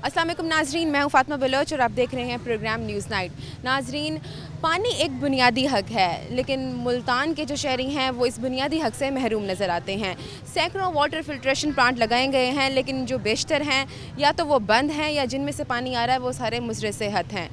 अस्सलाम वालेकुम नाजरीन, मैं हूँ फातिमा बलोच और आप देख रहे हैं प्रोग्राम न्यूज़ नाइट। नाजरीन, पानी एक बुनियादी हक है, लेकिन मुल्तान के जो शहरी हैं वो इस बुनियादी हक से महरूम नज़र आते हैं। सैकड़ों वाटर फिल्ट्रेशन प्लांट लगाए गए हैं, लेकिन जो बेशतर हैं या तो वो बंद हैं या जिनमें से पानी आ रहा है वो सारे मुजरे सेहत हैं।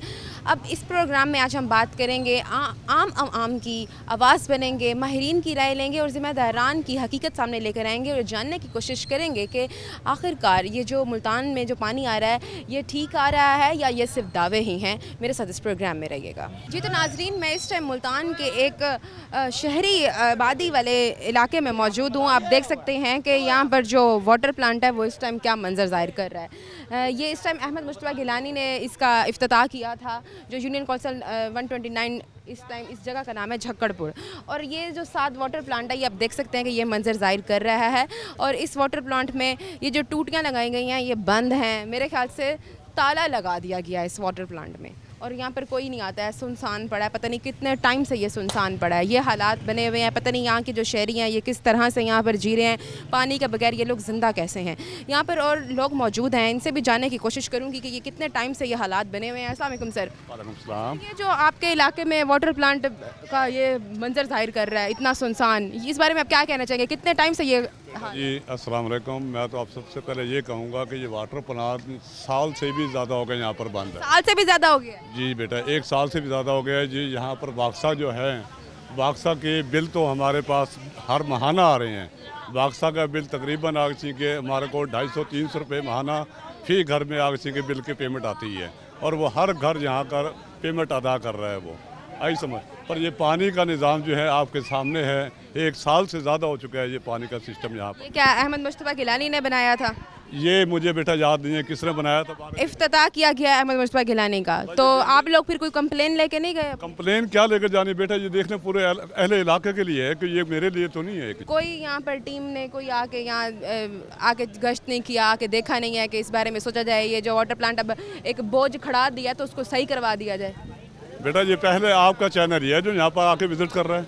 अब इस प्रोग्राम में आज हम बात करेंगे, आम की आवाज़ बनेंगे, माहिरीन की राय लेंगे और ज़िम्मेदारान की हकीकत सामने लेकर आएंगे और जानने की कोशिश करेंगे कि आखिरकार ये जो मुल्तान में जो पानी आ रहा है ये ठीक आ रहा है या ये सिर्फ दावे ही हैं। मेरे साथ इस प्रोग्राम में रहिएगा। जी तो नाजरीन, मैं इस टाइम मुल्तान के एक शहरी आबादी वाले इलाके में मौजूद हूँ। आप देख सकते हैं कि यहाँ पर जो वाटर प्लांट है वो इस टाइम क्या मंजर ज़ाहिर कर रहा है। ये इस टाइम अहमद मुश्तबा गिलानी ने इसका इफ्तिताह किया था, जो यूनियन कौंसिल 129 इस टाइम इस जगह का नाम है झक्कड़पुर। और ये जो 7 वाटर प्लांट है ये आप देख सकते हैं कि ये मंजर ज़ाहिर कर रहा है। और इस वाटर प्लांट में ये जो टूटियाँ लगाई गई हैं ये बंद हैं। मेरे ख्याल से ताला लगा दिया गया है इस वाटर प्लांट में और यहाँ पर कोई नहीं आता है, सुनसान पड़ा है। पता नहीं कितने टाइम से ये सुनसान पड़ा है। ये हालात बने हुए हैं, पता नहीं यहाँ के जो शहरी हैं ये किस तरह से यहाँ पर जी रहे हैं, पानी के बगैर ये लोग ज़िंदा कैसे हैं। यहाँ पर और लोग मौजूद हैं, इनसे भी जानने की कोशिश करूँगी कि ये कितने टाइम से ये हालात बने हुए हैं। अस्सलाम वालेकुम सर। वालेकुम सलाम। ये जो आपके इलाके में वाटर प्लांट का ये मंजर ज़ाहिर कर रहा है इतना सुनसान, इस बारे में आप क्या कहना चाहेंगे? कितने टाइम से ये जी अस्सलाम वालेकुम। मैं तो आप सबसे पहले ये कहूँगा कि ये वाटर प्लांट साल से भी ज़्यादा हो गए यहाँ पर बंद है। साल से भी ज़्यादा हो गया? जी बेटा, 1 साल से भी ज़्यादा हो गया है जी। यहाँ पर बाक्सा जो है, बाक्सा के बिल तो हमारे पास हर महाना आ रहे हैं। बाक्सा का बिल तकरीबन आगसी के हमारे को 250-300 रुपये महाना फी घर में आगसी के बिल की पेमेंट आती है और वो हर घर यहाँ कर पेमेंट अदा कर रहा है वो, आई समझ। पर ये पानी का निज़ाम जो है आपके सामने है, 1 साल से ज़्यादा हो चुका है ये पानी का सिस्टम यहाँ पर। ये क्या अहमद मुश्तबा गिलानी ने बनाया था? ये मुझे बेटा याद नहीं है किसने बनाया था। इफ्तिताह किया गया अहमद मुश्तबा गिलानी का, तो आप लोग फिर कोई कंप्लेन लेके नहीं गए? कंप्लेन क्या लेकर जानी बेटा, ये देखने पूरे अहले इलाके के लिए है कि ये मेरे लिए तो नहीं है। कोई यहाँ पर टीम ने कोई आके यहाँ आके गश्त नहीं किया, आके देखा नहीं है कि इस बारे में सोचा जाए ये जो वाटर प्लांट अब एक बोझ खड़ा दिया तो उसको सही करवा दिया जाए? बेटा ये पहले आपका चैनल ही है जो यहाँ पर आके विजिट कर रहा है,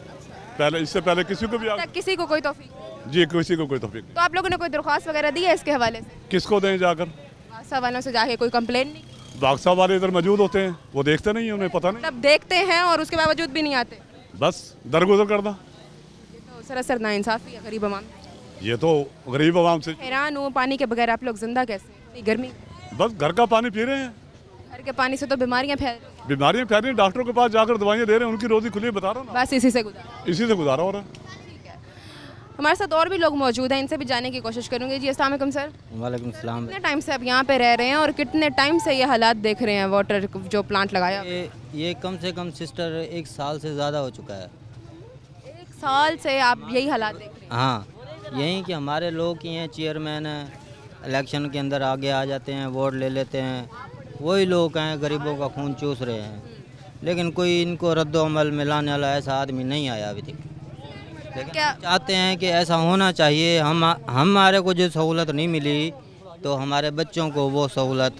पहले इससे पहले किसी को भी किसी को कोई तौफीक? जी किसी को कोई तौफीक। तो आप लोगों ने कोई दरख्वास्त वगैरह दी है इसके हवाले से? किसको दें जाकर? बादशाह वालों से जाके कोई कंप्लेन नहीं? बाक्सा वाले इधर मौजूद होते हैं, वो देखते नहीं है, उन्हें पता नहीं। तब देखते हैं और उसके बावजूद भी नहीं आते? बस दरगुजर कर दो। ये तो सरासर नाइंसाफी है गरीब आवाम। ये तो गरीब आवाम से हैरान हूँ, पानी के बगैर आप लोग जिंदा कैसे? इतनी गर्मी, बस घर का पानी पी रहे हैं। घर के पानी से तो बीमारियाँ फैल रही हैं। बीमारियाँ फैल रही हैं, डॉक्टरों के पास जाकर दवाइयाँ दे रहे हैं, उनकी रोजी खुली बता रहा हूँ ना। बस इसी से गुजारा, इसी से गुजारा हो रहा है। हमारे साथ और भी लोग मौजूद हैं, इनसे भी जानने की कोशिश करूंगी। जी अस्सलाम वालेकुम सर। वालेकुम सलाम। कितने टाइम से आप यहाँ पे रह रहे हैं और कितने टाइम से ये हालात देख रहे हैं वाटर जो प्लांट लगाया? ये कम से कम सिस्टर 1 साल से ज़्यादा हो चुका है। 1 साल से आप यही हालात देख रहे हैं? हाँ, यही कि हमारे लोग ही हैं, चेयरमैन हैं, इलेक्शन के अंदर आगे आ जाते हैं, वोट ले लेते हैं, वही लोग हैं गरीबों का खून चूस रहे हैं। लेकिन कोई इनको रद्द-ओ-अमल में लाने वाला ऐसा आदमी नहीं आया अभी तक। लेकिन क्या चाहते हैं कि ऐसा होना चाहिए। हमारे को जो सहूलत नहीं मिली तो हमारे बच्चों को वो सहूलत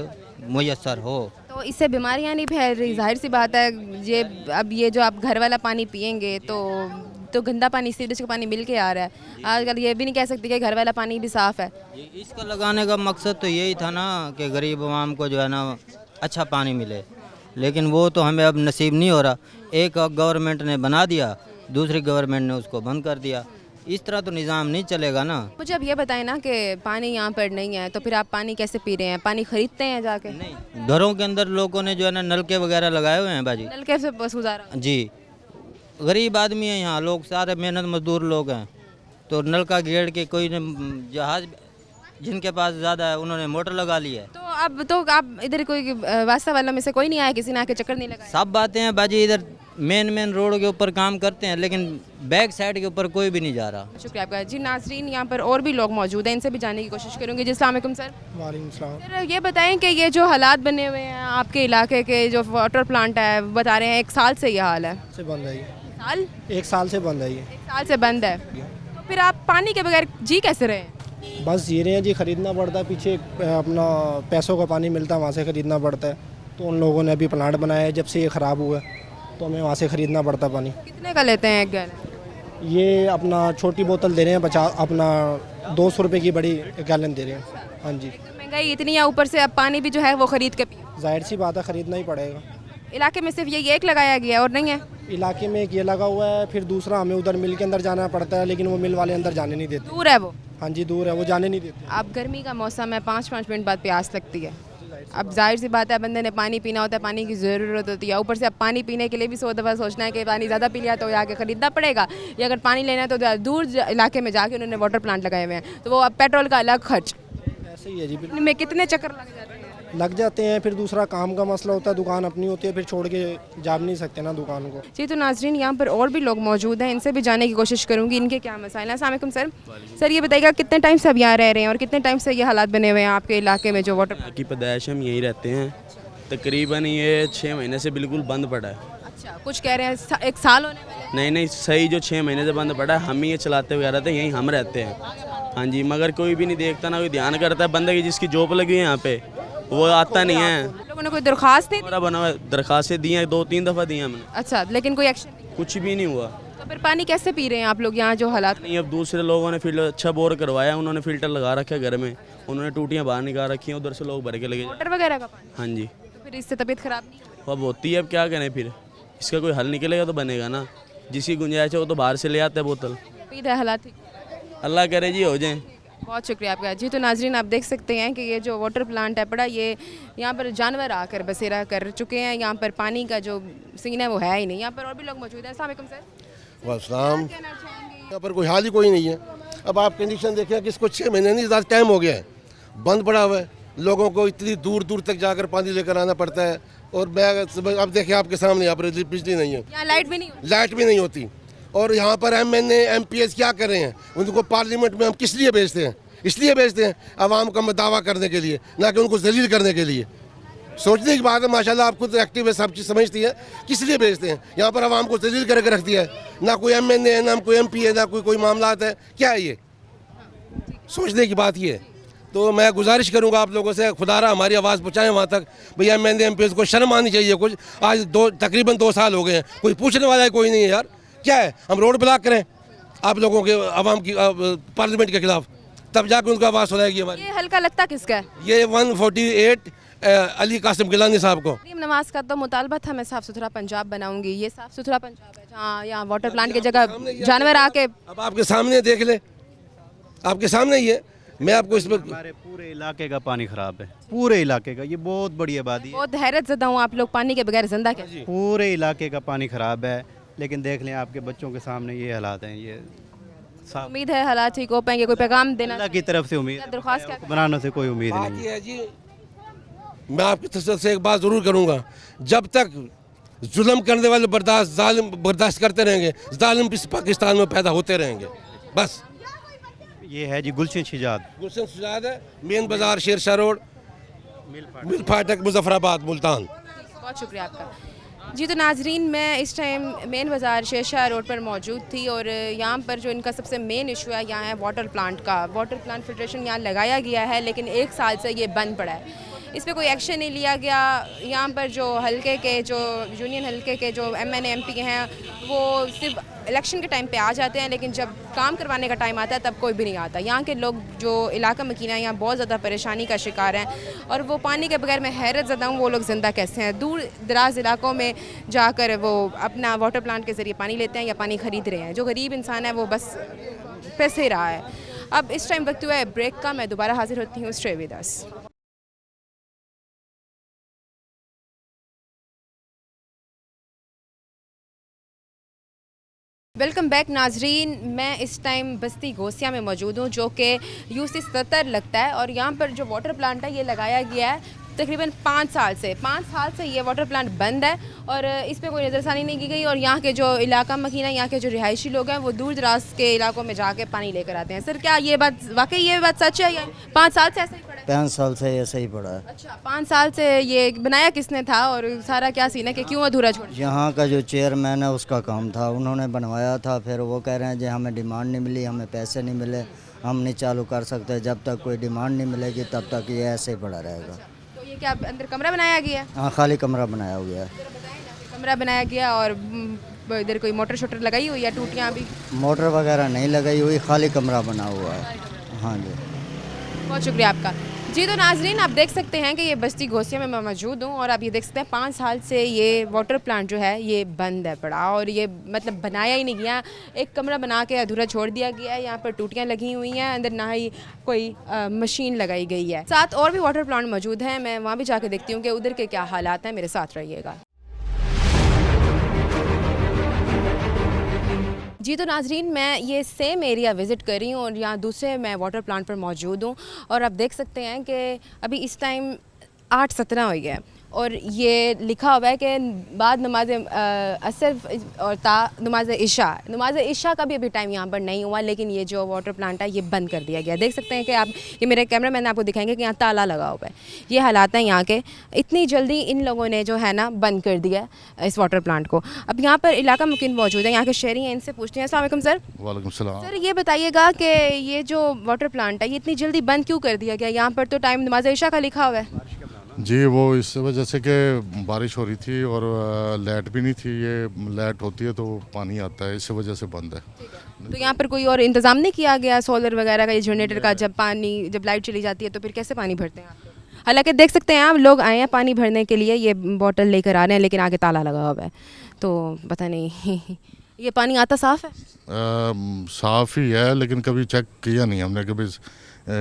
मुयस्सर हो। तो इससे बीमारियाँ नहीं फैल रही? जाहिर सी बात है, ये अब ये जो आप घर वाला पानी पियेंगे तो गंदा पानी, सीवरेज का पानी मिल के आ रहा है। आजकल ये भी नहीं कह सकते कि घर वाला पानी भी साफ़ है। इसका लगाने का मकसद तो यही था ना कि गरीब आवाम को जो है ना अच्छा पानी मिले, लेकिन वो तो हमें अब नसीब नहीं हो रहा। एक गवर्नमेंट ने बना दिया, दूसरी गवर्नमेंट ने उसको बंद कर दिया। इस तरह तो निज़ाम नहीं चलेगा ना। मुझे अब ये बताएं ना कि पानी यहाँ पर नहीं है तो फिर आप पानी कैसे पी रहे हैं? पानी खरीदते हैं जाके? नहीं, घरों के अंदर लोगों ने जो है ना नलके वगैरह लगाए हुए हैं बाजी। नलके से बस गुजारा? जी, गरीब आदमी हैं यहाँ लोग, सारे मेहनत मजदूर लोग हैं, तो नलका गेड़ के कोई ने जहाज़ जिनके पास ज़्यादा है उन्होंने मोटर लगा ली है। तो अब तो आप इधर कोई वास्ता वालों में से कोई नहीं आया, किसी ने आके चक्कर नहीं लगाया? सब बातें हैं बाजी, इधर मेन रोड के ऊपर काम करते हैं लेकिन बैक साइड के ऊपर कोई भी नहीं जा रहा। शुक्रिया आपका। जी नाजरीन, यहाँ पर और भी लोग मौजूद हैं, इनसे भी जानने की कोशिश करूँगी। जी अस्सलाम वालेकुम सर। वालेकुम सलाम। सर ये बताएं कि ये जो हालात बने हुए हैं आपके इलाके के, जो वाटर प्लांट है, बता रहे हैं 1 साल से ये हाल है? से बंद है ये। साल? 1 साल से बंद है ये। 1 साल से बंद है, तो फिर आप पानी के बगैर जी कैसे रहे? बस जी रहे हैं जी, ख़रीदना पड़ता है, पीछे अपना पैसों का पानी मिलता है, वहाँ से ख़रीदना पड़ता है। तो उन लोगों ने अभी प्लांट बनाया है, जब से ये ख़राब हुआ है तो हमें वहाँ से ख़रीदना पड़ता है पानी। कितने का लेते हैं एक गैलन? ये अपना छोटी बोतल दे रहे हैं 50, अपना 200 रुपये की बड़ी गैलन दे रहे हैं। हाँ जी, तो महंगाई इतनी है, ऊपर से अब पानी भी जो है वो खरीद के पिए। जाहिर सी बात है, ख़रीदना ही पड़ेगा। इलाके में सिर्फ ये एक लगाया गया है और नहीं है? इलाके में एक ये लगा हुआ है, फिर दूसरा हमें उधर मिल के अंदर जाना पड़ता है, लेकिन वो मिल वाले अंदर जाने नहीं देते। दूर है वो। हाँ जी, दूर है, वो जाने नहीं देते। अब गर्मी का मौसम है, 5-5 मिनट बाद प्यास लगती है। अब जाहिर सी बात है, बंदे ने पानी पीना होता है, पानी की ज़रूरत होती है। ऊपर से अब पानी पीने के लिए भी 100 दफ़ा सोचना है कि पानी ज़्यादा पी लिया तो आके ख़रीदना पड़ेगा, या अगर पानी लेना है तो दूर इलाके में जाके उन्होंने वाटर प्लांट लगाए हुए हैं, तो वो अब पेट्रोल का अलग खर्च। ऐसे ही है जी, बिल्कुल में कितने चक्कर लग जाते हैं? लग जाते हैं। फिर दूसरा काम का मसला होता है, दुकान अपनी होती है, फिर छोड़ के जा भी नहीं सकते ना दुकान को। जी, तो नाजरीन यहाँ पर और भी लोग मौजूद हैं, इनसे भी जानने की कोशिश करूँगी इनके क्या मसाइल हैं। अस्सलाम वालेकुम सर। सर ये बताइएगा कितने टाइम से अब यहाँ रह रहे हैं और कितने टाइम से ये हालात बने हुए हैं आपके इलाके में जो वाटर? यहाँ की पैदाइश हम यहीं रहते हैं, तकरीबन ये 6 महीने से बिल्कुल बंद पड़ा है। अच्छा, कुछ कह रहे हैं 1 साल होने वाले? नहीं नहीं, सही जो 6 महीने से बंद पड़ा है, हम ही ये चलाते हुए आ रहे थे, यहीं हम रहते हैं। हाँ जी, मगर कोई भी नहीं देखता, ना कोई ध्यान करता है। बंदे की जिसकी जॉब लगी है यहाँ पे वो आता नहीं है। आप लोगों ने कोई दरख्वास्त दी? हमारा बना हुआ दरखास्तें दी हैं, 2-3 दफ़ा दी हैं हमने, अच्छा, लेकिन कोई एक्शन नहीं? कुछ भी नहीं हुआ। तो फिर पानी कैसे पी रहे हैं आप लोग यहाँ जो हालात? नहीं, अब दूसरे लोगों ने फिल्टर अच्छा बोर करवाया, उन्होंने फ़िल्टर लगा रखा है घर में, उन्होंने टूटियाँ बाहर निकाल रखी हैं, उधर से लोग भर के लगे। वाटर वगैरह का पानी? हाँ जी, तो फिर इससे तबीयत खराब नहीं होगी? अब होती है, अब क्या करें फिर, इसका कोई हल निकलेगा तो बनेगा ना। जिसकी गुंजाइश है वो तो बाहर से ले आता है बोतल। उम्मीद है हालात ठीक। अल्लाह करे जी हो जाए। बहुत शुक्रिया आपका। जी, तो नाजरीन आप देख सकते हैं कि ये जो वाटर प्लांट है पड़ा, ये यहाँ पर जानवर आकर बसेरा कर चुके हैं। यहाँ पर पानी का जो सीन है वो है ही नहीं। यहाँ पर और भी लोग मौजूद हैं। अस्सलाम वालेकुम सर। वालेकुम। कहना चाहेंगे? यहाँ पर कोई हाल ही कोई नहीं है। अब आप कंडीशन देखें कि इसको 6 महीने नहीं, ज़्यादा टाइम हो गया है, बंद पड़ा हुआ है। लोगों को इतनी दूर दूर तक जाकर पानी लेकर आना पड़ता है। और मैं अब देखिए आपके सामने यहाँ पर बिजली नहीं है, यहाँ लाइट भी नहीं होती? लाइट भी नहीं होती। और यहाँ पर MNA MPs क्या कर रहे हैं, उनको पार्लियामेंट में हम किस लिए भेजते हैं? इसलिए भेजते हैं आवाम का दावा करने के लिए, ना कि उनको जलील करने के लिए। सोचने की बात है, माशाल्लाह आप खुद एक्टिव है, सब चीज़ समझती है, किस लिए भेजते हैं? यहाँ पर आवाम को जलील करके रख दिया है। ना कोई MNA है, ना कोई MP है, ना कोई मामला है। क्या है ये? सोचने की बात ये है। तो मैं गुजारिश करूंगा आप लोगों से, खुदारा हमारी आवाज़ पहुँचाएं वहाँ तक। भैया MNA MPs को शर्म आनी चाहिए कुछ। आज तकरीबन 2 साल हो गए हैं, कोई पूछने वाला है कोई नहीं है यार। क्या है, हम रोड ब्लॉक करें आप लोगों के, आवाम की, पार्लियामेंट के खिलाफ, तब जाकर उनका आवाज़ सुनाएगी हमारी। ये हल्का लगता किसका है? ये 148 अली कासिम गिलानी साहब को। तकरीम नमाज का तो मुतालबा था, मैं साफ़ सुथरा पंजाब बनाऊंगी। ये साफ़ सुथरा पंजाब है जहाँ यहाँ वाटर प्लांट की जगह जानवर आके। अब आपके सामने देख ले, आपके सामने ही है। मैं आपको इस पर, हमारे पूरे इलाके का पानी खराब है, पूरे इलाके का। ये बहुत बड़ी आबादी है, बहुत हैरत ज़दा हूँ, आप लोग पानी के बगैर जिंदा कैसे? पूरे इलाके का पानी खराब है। लेकिन देख लें आपके बच्चों के सामने ये हालात हैं। ये साफ उम्मीद है हालात ठीक हो पाएंगे। कोई पैगाम देना? अल्लाह की तरफ से उम्मीद क्या दरख्वास्त क्या है, बनाने से कोई उम्मीद बात नहीं ये है जी, मैं आपकी तरफ से एक बात ज़रूर करूँगा, जब तक जुल्म करने वाले जालिम बर्दाश्त करते रहेंगे, जालिम इस पाकिस्तान में पैदा होते रहेंगे। बस ये है जी गुलशन शिजाद, गुलशन सुजाद है, मेन बाजार, शेरशाह रोड, मिल फाटक, मुजफ्फराबाद, मुल्तान। बहुत शुक्रिया आपका। जी, तो नाजरीन मैं इस टाइम मेन बाज़ार शेरशाह रोड पर मौजूद थी और यहाँ पर जो इनका सबसे मेन इशू है यहाँ है वाटर प्लांट का। वाटर प्लांट फिल्ट्रेशन यहाँ लगाया गया है, लेकिन 1 साल से ये बंद पड़ा है। इस पर कोई एक्शन नहीं लिया गया। यहाँ पर जो हल्के के, जो यूनियन हल्के के जो MNA MP हैं, वो सिर्फ इलेक्शन के टाइम पे आ जाते हैं, लेकिन जब काम करवाने का टाइम आता है तब कोई भी नहीं आता। यहाँ के लोग जो इलाका मकीना यहाँ बहुत ज़्यादा परेशानी का शिकार हैं और वो पानी के बगैर मैं हैरत ज़दा हूँ वो लोग ज़िंदा कैसे हैं। दूर दराज इलाकों में जाकर वो अपना वाटर प्लांट के ज़रिए पानी लेते हैं या पानी ख़रीद रहे हैं। जो गरीब इंसान है वो बस पैसे रहा है। अब इस टाइम वक्त हुआ है ब्रेक का, मैं दोबारा हाजिर होती हूँ। Stay with us. Welcome back नाजरीन, मैं इस टाइम बस्ती गोसिया में मौजूद हूँ जो कि UC 77 लगता है और यहाँ पर जो वाटर प्लांट है ये लगाया गया है तकरीबन 5 साल से। 5 साल से ये वाटर प्लांट बंद है और इस पर कोई नज़रसानी नहीं की गई और यहाँ के जो इलाका मकीना, यहाँ के जो रिहायशी लोग हैं वो दूर दराज के इलाकों में जाके पानी लेकर आते हैं। सर क्या ये बात वाकई ये बात सच है या 5 साल से ऐसा ही पड़ा है? 5 साल से ऐसा ही पड़ा है। अच्छा, 5 साल से ये बनाया किसने था और सारा क्या सीन है कि क्यों अधूरा छोड़? यहाँ का जो चेयरमैन है उसका काम था, उन्होंने बनवाया था। फिर वो कह रहे हैं जी हमें डिमांड नहीं मिली, हमें पैसे नहीं मिले, हम नहीं चालू कर सकते। जब तक कोई डिमांड नहीं मिलेगी तब तक ये ऐसे ही पड़ा रहेगा। तो ये क्या अंदर कमरा बनाया गया है? हाँ, खाली कमरा बनाया हुआ है। कमरा बनाया गया और इधर कोई मोटर शोटर लगाई हुई है? टूटियाँ भी? मोटर वगैरह नहीं लगाई हुई, खाली कमरा बना हुआ है। हाँ जी, बहुत शुक्रिया आपका। जी तो नाजरीन आप देख सकते हैं कि ये बस्ती घोसिया में मैं मौजूद हूँ और आप ये देख सकते हैं 5 साल से ये वाटर प्लांट जो है ये बंद है पड़ा और ये मतलब बनाया ही नहीं गया। एक कमरा बना के अधूरा छोड़ दिया गया है। यहाँ पर टूटियाँ लगी हुई हैं, अंदर ना ही कोई मशीन लगाई गई है। साथ और भी वाटर प्लांट मौजूद हैं, मैं वहाँ भी जाके देखती हूँ कि उधर के क्या हालात हैं। मेरे साथ रहिएगा। जी तो नाजरीन मैं ये सेम एरिया विज़िट कर रही हूँ और यहाँ दूसरे मैं वाटर प्लांट पर मौजूद हूँ और आप देख सकते हैं कि अभी इस टाइम 8:17 हो गया है और ये लिखा हुआ है कि बाद नमाज असर और नमाज इशा का भी अभी टाइम यहाँ पर नहीं हुआ, लेकिन ये जो वाटर प्लांट है ये बंद कर दिया गया। देख सकते हैं कि आप ये मेरे कैमरा मैन आपको दिखाएंगे कि यहाँ ताला लगा हुआ है। ये हालात हैं यहाँ के। इतनी जल्दी इन लोगों ने जो है ना बंद कर दिया इस वाटर प्लांट को। अब यहाँ पर इलाका मुकीम मौजूद है, यहाँ के शहरी हैं, इनसे पूछते हैं। अस्सलाम वालेकुम सर। वालेकुम सलाम। सर ये बताइएगा कि ये जो वाटर प्लांट है ये इतनी जल्दी बंद क्यों कर दिया गया? यहाँ पर तो टाइम नमाज इशा का लिखा हुआ है। जी वो इस वजह से कि बारिश हो रही थी और लाइट भी नहीं थी। ये लाइट होती है तो पानी आता है, इस वजह से बंद है। तो यहाँ पर कोई और इंतज़ाम नहीं किया गया सोलर वगैरह का, ये जनरेटर का? जब लाइट चली जाती है तो फिर कैसे पानी भरते हैं आप लोग? हालांकि देख सकते हैं आप लोग आए हैं पानी भरने के लिए, ये बोतल लेकर आ रहे हैं, लेकिन आगे ताला लगा हुआ है तो पता नहीं ये पानी आता साफ़ है? साफ़ ही है, लेकिन कभी चेक किया नहीं हमने कभी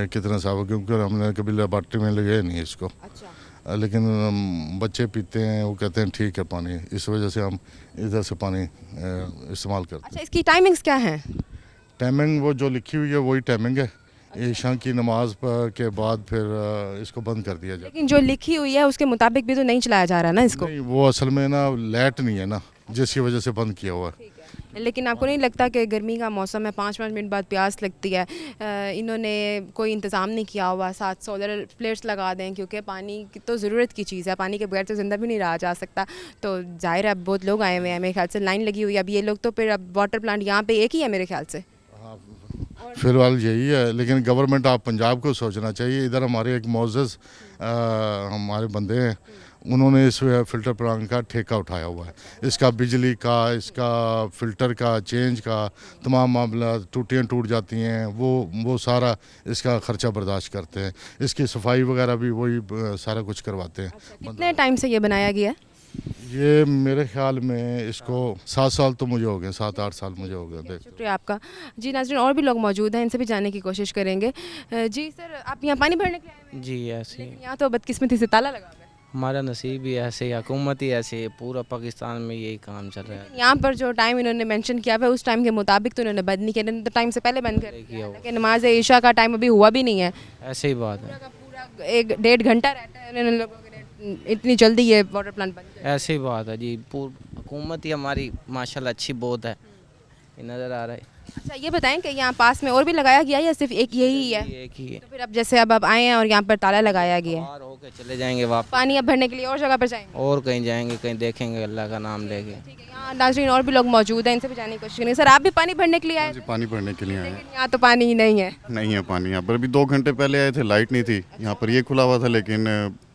कितना साफ़ है, क्योंकि हमने कभी लेबॉर्ट्री में लगाया नहीं इसको। अच्छा। लेकिन बच्चे पीते हैं, वो कहते हैं ठीक है पानी, इस वजह से हम इधर से पानी इस्तेमाल करते हैं। अच्छा, इसकी टाइमिंग्स क्या हैं? टाइमिंग वो जो लिखी हुई है वही टाइमिंग है। ईशा की नमाज के बाद फिर इसको बंद कर दिया जाए। लेकिन जो लिखी हुई है उसके मुताबिक भी तो नहीं चलाया जा रहा ना इसको? नहीं, वो असल में ना लाइट नहीं है ना, जिसकी वजह से बंद किया हुआ है। लेकिन आपको नहीं लगता कि गर्मी का मौसम है, 5-5 मिनट बाद प्यास लगती है, इन्होंने कोई इंतज़ाम नहीं किया हुआ? साथ सोलर प्लेट्स लगा दें, क्योंकि पानी की तो ज़रूरत की चीज़ है, पानी के बगैर तो ज़िंदा भी नहीं रहा जा सकता। तो जाहिर है अब बहुत लोग आए हुए हैं, मेरे ख्याल से लाइन लगी हुई है। अब ये लोग तो फिर अब वाटर प्लांट यहाँ पे एक ही है मेरे ख्याल से। फिलहाल यही है, लेकिन गवर्नमेंट ऑफ पंजाब को सोचना चाहिए। इधर हमारे एक मोअज़्ज़ज़ हमारे बंदे हैं, उन्होंने इस फ़िल्टर प्लांट का ठेका उठाया हुआ है। इसका बिजली का, इसका फ़िल्टर का, चेंज का तमाम मामला, टूटियाँ टूट जाती हैं, वो सारा इसका ख़र्चा बर्दाश्त करते हैं। इसकी सफाई वगैरह भी वही सारा कुछ करवाते हैं। कितने टाइम से ये बनाया गया है? ये मेरे ख्याल में इसको 7 साल तो मुझे हो गए, 7-8 साल मुझे हो गए। देख शुक्रिया आपका। जी नाज़रीन और भी लोग मौजूद हैं, इनसे भी जानने की कोशिश करेंगे। जी सर, आप यहाँ पानी भरने के लिए आए हुए हैं? जी ऐसे ही लेकिन यहाँ तो बदकिस्मती से ताला लगा हुआ है। हमारा नसीब ही ऐसे ही, हुकूमत ही ऐसे, पूरा पाकिस्तान में यही काम चल रहा है। यहाँ पर जो टाइम इन्होंने मेंशन किया हुआ है उस टाइम के मुताबिक तो इन्होंने बंद नहीं किया, तो टाइम से पहले बंद कर दिया। लेकिन नमाज इशा का टाइम अभी हुआ भी नहीं है। ऐसे ही बात है, पूरा 1-1.5 घंटा रहता है इन लोगों के लिए, इतनी जल्दी ये वाटर प्लांट बंद किया। ऐसे ही बात है जी। हुकूमत ही हमारी माशाल्लाह अच्छी बहुत है, ये नज़र आ रहा है। अच्छा ये बताएं कि यहाँ पास में और भी लगाया गया है या सिर्फ एक यही है? एक ही है। तो फिर अब जैसे अब आप आए हैं और यहाँ पर ताला लगाया गया है, बाहर होके चले जाएंगे वापस, पानी अब भरने के लिए और जगह पर जाएंगे? और कहीं जाएंगे, कहीं देखेंगे अल्लाह का नाम लेके। ठीक है, यहाँ नाज़रीन और भी लोग मौजूद हैं, इनसे भी जानने की कोशिश करेंगे। सर आप भी पानी भरने के लिए आए? जी पानी भरने के लिए आए हैं। लेकिन यहाँ तो पानी ही नहीं है। नहीं है पानी यहाँ पर। अभी 2 घंटे पहले आए थे, लाइट नहीं थी। यहाँ पर ये खुला हुआ था लेकिन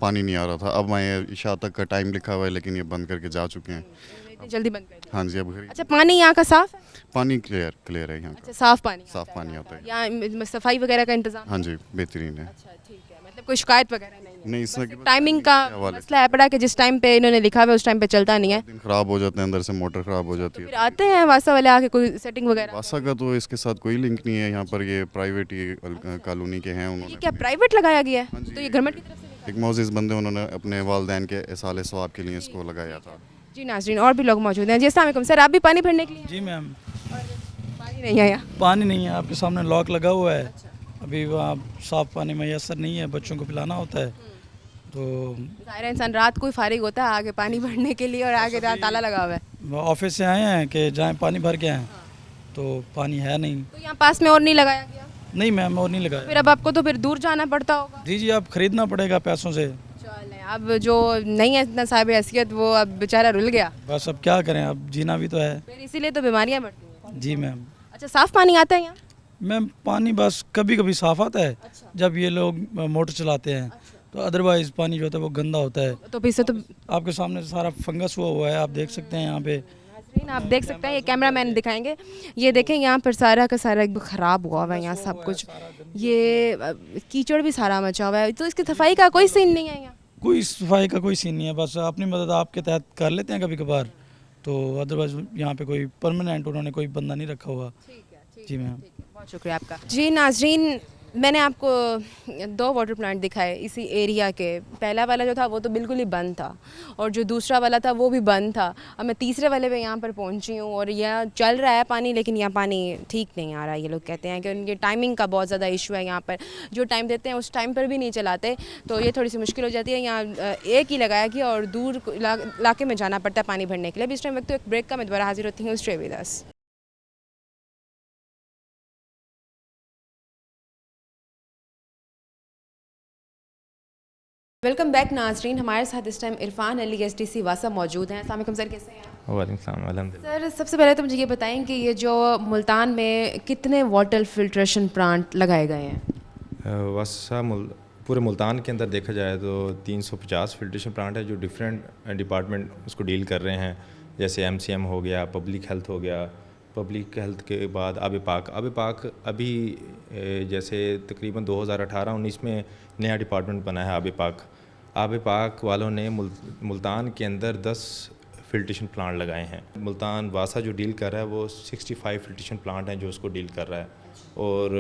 पानी नहीं आ रहा था। अब आए, इशा तक का टाइम लिखा हुआ है लेकिन ये बंद करके जा चुके हैं। इतनी जल्दी बंद कर दिया? हाँ जी। अब घर अच्छा पानी यहाँ का साफ है? पानी क्लियर है यहाँ अच्छा का, साफ पानी? साफ पानी आता है। यहाँ सफाई वगैरह का इंतजाम? हाँ जी बेहतरीन है। अच्छा ठीक है, मतलब कोई शिकायत वगैरह नहीं है? नहीं, इस तरह की टाइमिंग का मसला है पड़ा कि जिस टाइम पे इन्होंने लिखा हुआ है उस टाइम पे चलता नहीं है। दिन खराब हो जाते हैं, अंदर से मोटर खराब हो जाती फिर है। आते हैं वासा वाले आके कोई सेटिंग वगैरह? वासा का तो इसके साथ कोई लिंक नहीं है। यहाँ पर ये प्राइवेट कॉलोनी के हैं। ये उन्होंने क्या प्राइवेट लगाया गया है? हाँ जी। तो ये गवर्नमेंट की तरफ से? एक मोअज़्ज़ज़ बंदे उन्होंने अपने वालिदैन के इसाले सवाब के लिए इसको लगाया था। जी नाज़रीन और भी लोग मौजूद हैं। जी अस्सलाम वालेकुम सर, आप भी पानी भरने के लिए? जी मैम, पानी नहीं है यहाँ? पानी नहीं है, आपके सामने लॉक लगा हुआ है। अभी वहाँ साफ़ पानी मैसर नहीं है, बच्चों को पिलाना होता है। तो ज़ाहिर है इंसान रात को ही फारिग होता है आगे पानी भरने के लिए और आगे ताला लगा हुआ है। ऑफिस से आए हैं कि जाएँ पानी भर के आएँ, तो पानी है नहीं। तो यहाँ पास में और नहीं लगाया गया? नहीं मैम, और नहीं लगाया। फिर अब आपको तो फिर दूर जाना पड़ता होगा? जी अब ख़रीदना पड़ेगा पैसों से। चलें, अब जो नहीं है इतना साहिब हैसियत वो अब बेचारा रुल गया। बस अब क्या करें, अब जीना भी तो है। फिर इसीलिए तो बीमारियाँ बढ़ती हैं। जी मैम। अच्छा साफ़ पानी आता है यहाँ? मैम पानी बस कभी कभी साफ़ आता है जब ये लोग मोटर चलाते हैं, तो अदरवाइज़ पानी जो होता है वो गंदा होता है। तो फिर से तो आपके सामने सारा फंगस हुआ है, आप देख सकते हैं यहाँ पे नाज़रीन आप देख सकते हैं, ये कैमरा मैन दिखाएंगे, ये देखें यहाँ पर सारा का सारा ख़राब हुआ हुआ है, यहाँ सब कुछ, ये कीचड़ भी सारा मचा हुआ है, तो इसकी सफाई का कोई सीन नहीं है यहाँ? कोई सफाई का कोई सीन नहीं है, बस अपनी मदद आपके तहत कर लेते हैं कभी कभार, तो अदरवाइज यहाँ पे कोई परमानेंट उन्होंने कोई बंदा नहीं रखा हुआ। जी मैम, बहुत शुक्रिया आपका। जी नाज़रीन, मैंने आपको 2 वाटर प्लांट दिखाए इसी एरिया के। पहला वाला जो था वो तो बिल्कुल ही बंद था, और जो दूसरा वाला था वो भी बंद था। अब मैं तीसरे वाले पे यहाँ पर पहुँची हूँ, और यह चल रहा है पानी, लेकिन यहाँ पानी ठीक नहीं आ रहा। ये लोग कहते हैं कि उनके टाइमिंग का बहुत ज़्यादा इशू है, यहाँ पर जो टाइम देते हैं उस टाइम पर भी नहीं चलाते, तो ये थोड़ी सी मुश्किल हो जाती है। यहाँ एक ही लगाया कि और दूर इलाके में जाना पड़ता है पानी भरने के लिए। अभी इस टाइम वक्त तो एक ब्रेक का मैं दोबारा हाजिर होती हूँ। Stay with us. Welcome back नाजरीन, हमारे साथ इस टाइम इरफान अली SDC वासा मौजूद हैं। अस्सलाम वालेकुम सर, कैसे हैं आप? वालेकुम सलाम, अल्हम्दुलिल्लाह। सर सबसे पहले तो मुझे ये बताएं कि ये जो मुल्तान में कितने वाटर फिल्ट्रेशन प्लांट लगाए गए हैं? वासा पूरे मुल्तान के अंदर देखा जाए तो 350 फिल्ट्रेशन प्लांट है जो डिफरेंट डिपार्टमेंट उसको डील कर रहे हैं, जैसे MCM हो गया, पब्लिक हेल्थ हो गया, पब्लिक हेल्थ के बाद आब पाक अभी जैसे तकरीबन 2018-19 में नया डिपार्टमेंट बना है आब पाक वालों ने मुल्तान के अंदर 10 फिल्ट्रेशन प्लांट लगाए हैं। मुल्तान वासा जो डील कर रहा है वो 65 फिल्ट्रेशन प्लांट हैं जो उसको डील कर रहा है, और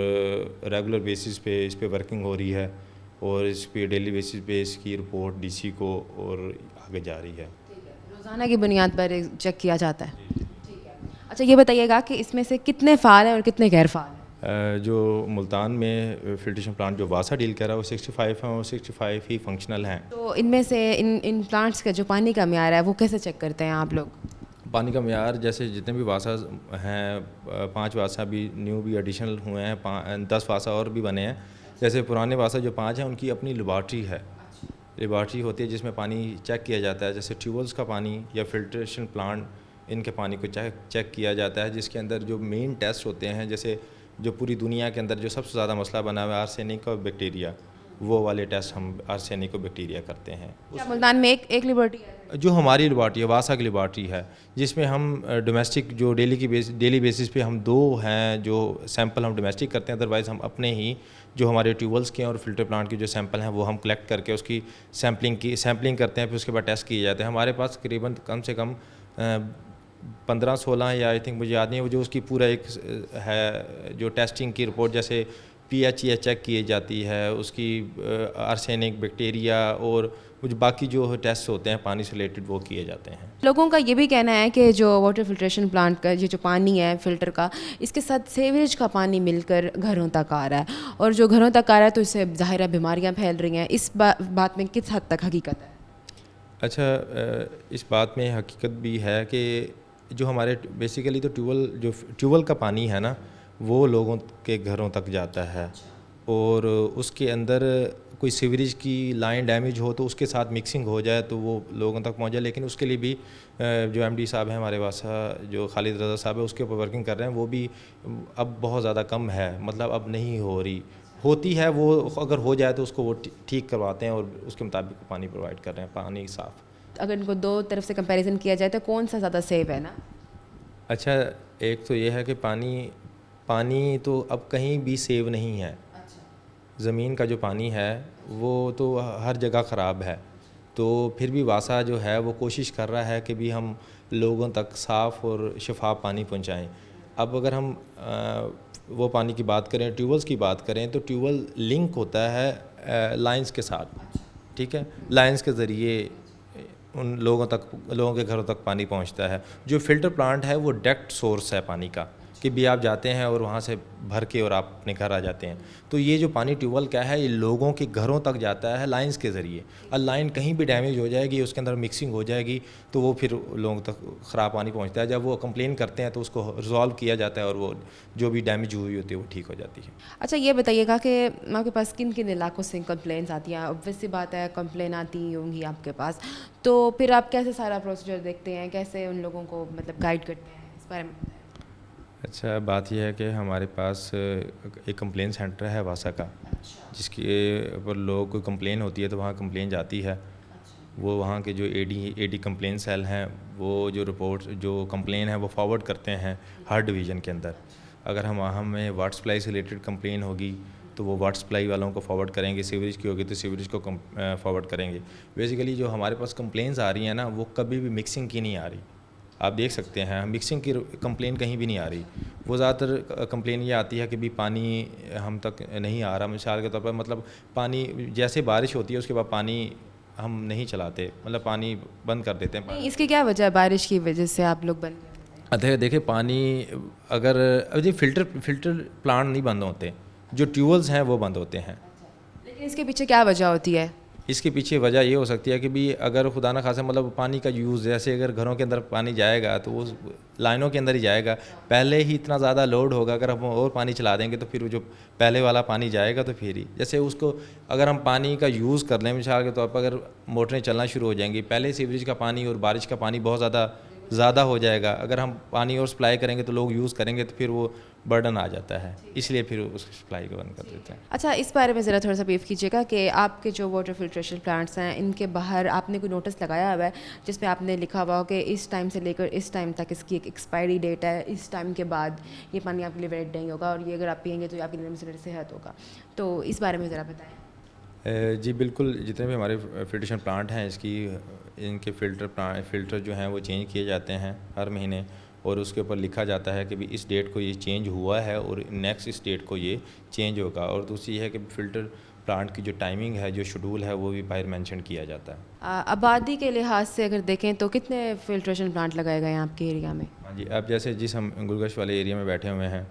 रेगुलर बेसिस पे इस पे वर्किंग हो रही है, और इस पे डेली बेसिस पे इसकी रिपोर्ट DC को और आगे जा रही है। रोज़ाना की बुनियाद पर चेक किया जाता है। अच्छा ये बताइएगा कि इसमें से कितने फ़ाल हैं और कितने गैर फ़ाल हैं? जो मुल्तान में फिल्ट्रेशन प्लांट जो वासा डील कर रहा है वो 65 हैं, और 65 ही फंक्शनल हैं। तो इनमें से इन प्लांट्स का जो पानी का म्यार है वो कैसे चेक करते हैं आप लोग? पानी का म्यार जैसे जितने भी वासा हैं, 5 वासा भी न्यू भी एडिशनल हुए हैं, 10 वासा और भी बने हैं। जैसे पुराने वासा जो 5 हैं उनकी अपनी लेबॉर्ट्री है, लेबॉर्ट्री होती है जिसमें पानी चेक किया जाता है, जैसे ट्यूबवेल्स का पानी या फिल्ट्रेशन प्लांट इनके पानी को चेक किया जाता है, जिसके अंदर जो मेन टेस्ट होते हैं, जैसे जो पूरी दुनिया के अंदर जो सबसे ज़्यादा मसला बना हुआ है आर्सेनिक और बैक्टीरिया, वो वाले टेस्ट हम आर्सेनिक और बैक्टीरिया करते हैं। क्या मुल्तान में एक लेबॉर्ट्री है? जो हमारी लेबॉर्ट्री है, वासा की लेबॉर्ट्री है, जिसमें हम डोमेस्टिक जो डेली बेसिस पे हम 2 हैं जो सैंपल हम डोमेस्टिक करते हैं, अदरवाइज़ हम अपने ही जो हमारे ट्यूबवेल्स के और फिल्टर प्लांट के जो सैंपल हैं वो हम कलेक्ट करके उसकी सैम्पलिंग करते हैं, फिर उसके बाद टेस्ट किए जाते हैं। हमारे पास करीबन कम से कम 15-16 या आई थिंक मुझे याद नहीं है, जो उसकी पूरा एक है जो टेस्टिंग की रिपोर्ट, जैसे pH चेक की जाती है, उसकी आर्सेनिक बैक्टीरिया और कुछ बाकी जो टेस्ट होते हैं पानी से रिलेटेड वो किए जाते हैं। लोगों का ये भी कहना है कि जो वाटर फिल्ट्रेशन प्लांट का ये जो पानी है फ़िल्टर का, इसके साथ सीवरेज का पानी मिलकर घरों तक आ रहा है, और जो घरों तक आ रहा है तो इससे ज़ाहिर है बीमारियाँ फैल रही हैं। इस बात में किस हद तक हकीकत है? अच्छा, इस बात में हकीकत भी है कि जो हमारे बेसिकली तो ट्यूबवेल का पानी है ना, वो लोगों के घरों तक जाता है, और उसके अंदर कोई सीवरेज की लाइन डैमेज हो तो उसके साथ मिक्सिंग हो जाए तो वो लोगों तक पहुंच जाए। लेकिन उसके लिए भी जो MD साहब हैं हमारे पास, जो खालिद रज़ा साहब है, उसके ऊपर वर्किंग कर रहे हैं। वो भी अब बहुत ज़्यादा कम है, मतलब अब नहीं हो रही, होती है वो, अगर हो जाए तो उसको वो ठीक करवाते हैं और उसके मुताबिक पानी प्रोवाइड कर रहे हैं, पानी साफ़। अगर इनको 2 तरफ से कंपैरिजन किया जाए तो कौन सा ज़्यादा सेफ है ना? अच्छा, एक तो ये है कि पानी तो अब कहीं भी सेव नहीं है। ज़मीन का जो पानी है वो तो हर जगह ख़राब है, तो फिर भी वासा जो है वो कोशिश कर रहा है कि भी हम लोगों तक साफ़ और शफाफ पानी पहुंचाएं। अब अगर हम वो पानी की बात करें, ट्यूबवेल्स की बात करें, तो ट्यूबवेल लिंक होता है लाइंस के साथ, ठीक है, लाइंस के ज़रिए उन लोगों के घरों तक पानी पहुंचता है। जो फ़िल्टर प्लांट है वो डायरेक्ट सोर्स है पानी का, कि भी आप जाते हैं और वहाँ से भर के और आप अपने घर आ जाते हैं। तो ये जो पानी ट्यूबवेल का है ये लोगों के घरों तक जाता है लाइंस के ज़रिए, और लाइन कहीं भी डैमेज हो जाएगी, उसके अंदर मिक्सिंग हो जाएगी, तो वो फिर लोगों तक ख़राब पानी पहुँचता है। जब वो कंप्लेन करते हैं तो उसको रिजॉल्व किया जाता है और वो जो भी डैमेज हुई होती है वो ठीक हो जाती है। अच्छा ये बताइएगा कि आपके पास किन किन इलाकों से कंप्लेंट्स आती हैं? ऑब्वियस सी बात है कंप्लेन आती होंगी आपके पास, तो फिर आप कैसे सारा प्रोसीजर देखते हैं, कैसे उन लोगों को मतलब गाइड करते हैं, इस बारे में? अच्छा, बात यह है कि हमारे पास एक कंप्लेन सेंटर है वासा का, जिसके ऊपर लोग कोई कंप्लेन होती है तो वहाँ कंप्लेन जाती है, वो वहाँ के जो एडी कंप्लेन सेल हैं वो जो रिपोर्ट जो कंप्लेन है वो फॉरवर्ड करते हैं हर डिवीज़न के अंदर। अगर हमें वाटर सप्लाई से रिलेटेड कंप्लेन होगी तो वो वाटर सप्लाई वालों को फॉरवर्ड करेंगे, सीवरेज की होगी तो सीवरेज को फॉरवर्ड करेंगे। बेसिकली जो हमारे पास कंप्लेंट्स आ रही हैं ना, वो कभी भी मिक्सिंग की नहीं आ रही। आप देख सकते हैं मिक्सिंग की कंप्लेन कहीं भी नहीं आ रही। वो ज़्यादातर कंप्लेन ये आती है कि भी पानी हम तक नहीं आ रहा। मिसाल के तौर पर मतलब पानी जैसे बारिश होती है उसके बाद पानी हम नहीं चलाते, मतलब पानी बंद कर देते हैं। इसकी क्या वजह है, बारिश की वजह से आप लोग बंद? देखिए पानी अगर जी फिल्टर प्लांट नहीं बंद होते, जो ट्यूबवेल्स हैं वो बंद होते हैं। लेकिन इसके पीछे क्या वजह होती है? इसके पीछे वजह ये हो सकती है कि भी अगर खुदा ना खासा मतलब पानी का यूज़, जैसे अगर घरों के अंदर पानी जाएगा तो वो लाइनों के अंदर ही जाएगा। पहले ही इतना ज़्यादा लोड होगा, अगर हम और पानी चला देंगे तो फिर वो जो पहले वाला पानी जाएगा तो फिर ही जैसे उसको अगर हम पानी का यूज़ कर लें, मिसाल के तौर पर अगर मोटरें चलना शुरू हो जाएंगी, पहले सीवरेज का पानी और बारिश का पानी बहुत ज़्यादा हो जाएगा। अगर हम पानी और सप्लाई करेंगे तो लोग यूज़ करेंगे तो फिर वो बर्डन आ जाता है, इसलिए फिर उस सप्लाई को बंद कर देते हैं। अच्छा, इस बारे में ज़रा थोड़ा सा ब्रीफ कीजिएगा कि आपके जो वाटर फिल्ट्रेशन प्लांट्स हैं इनके बाहर आपने कोई नोटिस लगाया हुआ है जिस पे आपने लिखा हुआ हो कि इस टाइम से लेकर इस टाइम तक इसकी एक एक्सपायरी डेट है, इस टाइम के बाद ये पानी आपके लिए वैलिड नहीं होगा और ये अगर आप पिएंगे तो आपके लिए सेहत होगा, तो इस बारे में ज़रा बताएँ। जी बिल्कुल, जितने भी हमारे फिल्ट्रेशन प्लांट हैं इनके फ़िल्टर जो हैं वो चेंज किए जाते हैं हर महीने, और उसके ऊपर लिखा जाता है कि भी इस डेट को ये चेंज हुआ है और नेक्स्ट इस डेट को ये चेंज होगा। और दूसरी है कि फ़िल्टर प्लांट की जो टाइमिंग है, जो शेड्यूल है, वो भी बाहर मेंशन किया जाता है। आबादी के लिहाज से अगर देखें तो कितने फिल्ट्रेशन प्लांट लगाए गए हैं आपके एरिया में? हाँ जी, अब जैसे जिस हम गुलगश वाले एरिया में बैठे हुए हैं,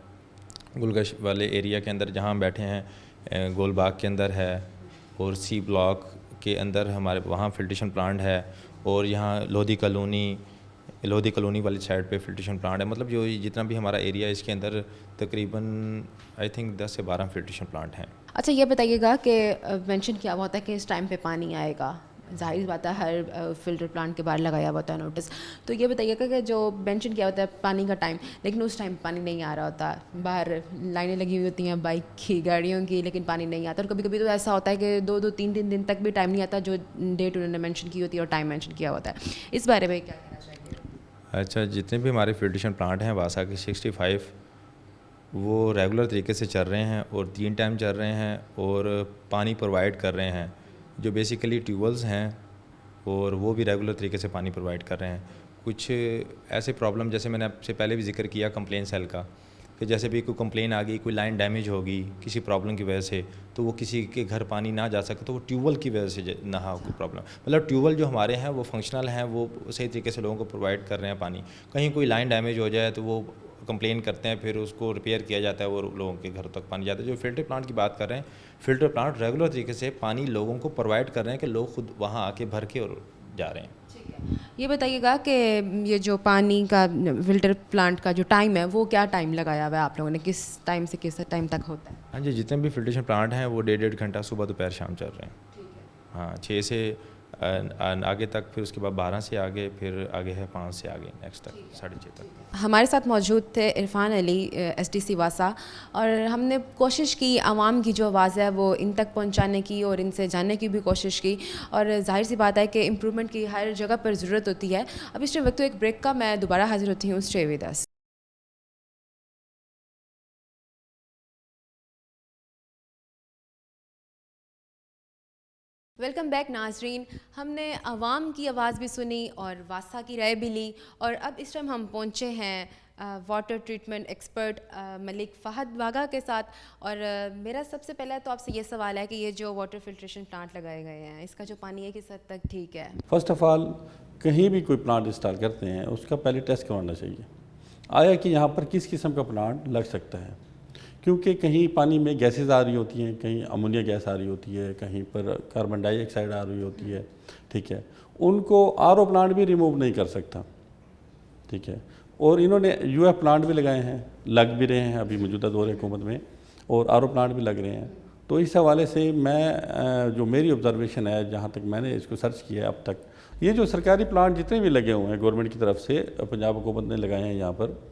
गुलगश वाले एरिया के अंदर जहाँ हम बैठे हैं, गोलबाग के अंदर है और सी ब्लॉक के अंदर हमारे वहाँ फिल्ट्रेशन प्लांट है, और यहाँ लोधी कॉलोनी वाली साइड पे फिल्ट्रेशन प्लांट है। मतलब जो जितना भी हमारा एरिया है इसके अंदर तकरीबन आई थिंक 10 से 12 फिल्ट्रेशन प्लांट हैं। अच्छा, ये बताइएगा कि मेंशन किया हुआ होता है कि इस टाइम पे पानी आएगा, जाहिर बात है हर फिल्टर प्लांट के बाहर लगाया हुआ होता है नोटिस, तो ये बताइएगा कि जो मेंशन किया होता है पानी का टाइम, लेकिन उस टाइम पानी नहीं आ रहा होता, बाहर लाइनें लगी हुई होती हैं बाइक की, गाड़ियों की, लेकिन पानी नहीं आता। और कभी कभी तो ऐसा होता है कि 2-2, 3-3 दिन तक भी टाइम नहीं आता जो डेट उन्होंने मेंशन की होती है और टाइम मेंशन किया होता है। इस बारे में क्या कहना चाहिए? अच्छा, जितने भी हमारे फिल्ट्रेशन प्लांट हैं वासा के 65 वो रेगुलर तरीके से चल रहे हैं और 3 टाइम चल रहे हैं और पानी प्रोवाइड कर रहे हैं। जो बेसिकली ट्यूबवेल्स हैं और वो भी रेगुलर तरीके से पानी प्रोवाइड कर रहे हैं। कुछ ऐसे प्रॉब्लम, जैसे मैंने आपसे पहले भी जिक्र किया कंप्लेन सेल का, कि जैसे भी कोई कंप्लेन आ गई, कोई लाइन डैमेज होगी किसी प्रॉब्लम की वजह से, तो वो किसी के घर पानी ना जा सके तो वो ट्यूबवेल की वजह से ना हो कोई प्रॉब्लम। मतलब ट्यूबवेल जो हमारे हैं वो फंक्शनल हैं, वो सही तरीके से लोगों को प्रोवाइड कर रहे हैं पानी। कहीं कोई लाइन डैमेज हो जाए तो वो कंप्लेन करते हैं, फिर उसको रिपेयर किया जाता है, वो लोगों के घर तक पानी जाता है। जो फिल्टर प्लांट की बात कर रहे हैं, फिल्टर प्लांट रेगुलर तरीके से पानी लोगों को प्रोवाइड कर रहे हैं कि लोग खुद वहाँ आके भर के और जा रहे हैं। ये बताइएगा कि ये जो पानी का फिल्टर प्लांट का जो टाइम है वो क्या टाइम लगाया हुआ है आप लोगों ने, किस टाइम से किस टाइम तक होता है? हाँ जी, जितने भी फिल्ट्रेशन प्लांट हैं वो 1.5 घंटा सुबह दोपहर शाम चल रहे हैं। हाँ, 6 से आगे तक, फिर उसके बाद 12 से आगे, फिर आगे है 5 से आगे नेक्स्ट तक 6:30 तक। हमारे साथ मौजूद थे इरफान अली, SDC वासा, और हमने कोशिश की आवाम की जो आवाज़ है वो इन तक पहुंचाने की और इनसे जानने की भी कोशिश की, और जाहिर सी बात है कि इम्प्रूवमेंट की हर जगह पर ज़रूरत होती है। अब इस वक्त तो एक ब्रेक का, मैं दोबारा हाजिर होती हूँ। Stay with us. Welcome back नाजरीन। हमने आवाम की आवाज़ भी सुनी और वासा की राय भी ली, और अब इस टाइम हम पहुँचे हैं water treatment expert Malik Fahad Waga के साथ। और मेरा सबसे पहला तो आपसे ये सवाल है कि ये जो वाटर फिल्ट्रेशन प्लांट लगाए गए हैं, इसका जो पानी है किस हद तक ठीक है? फ़र्स्ट ऑफ़ ऑल, कहीं भी कोई प्लांट इंस्टॉल करते हैं उसका पहले टेस्ट करवाना चाहिए, आया कि यहाँ पर किस किस्म का प्लांट लग सकता है। क्योंकि कहीं पानी में गैसेस आ रही होती हैं, कहीं अमोनिया गैस आ रही होती है, कहीं पर कार्बन डाइऑक्साइड आ रही होती है, ठीक है। उनको RO प्लांट भी रिमूव नहीं कर सकता, ठीक है। और इन्होंने UF प्लांट भी लगाए हैं, लग भी रहे हैं अभी मौजूदा दौर हुकूमत में, और RO प्लांट भी लग रहे हैं। तो इस हवाले से मैं जो मेरी ऑब्जर्वेशन है, जहाँ तक मैंने इसको सर्च किया है अब तक, ये जो सरकारी प्लांट जितने भी लगे हुए हैं गवर्नमेंट की तरफ से, पंजाब हुकूमत ने लगाए हैं यहाँ पर,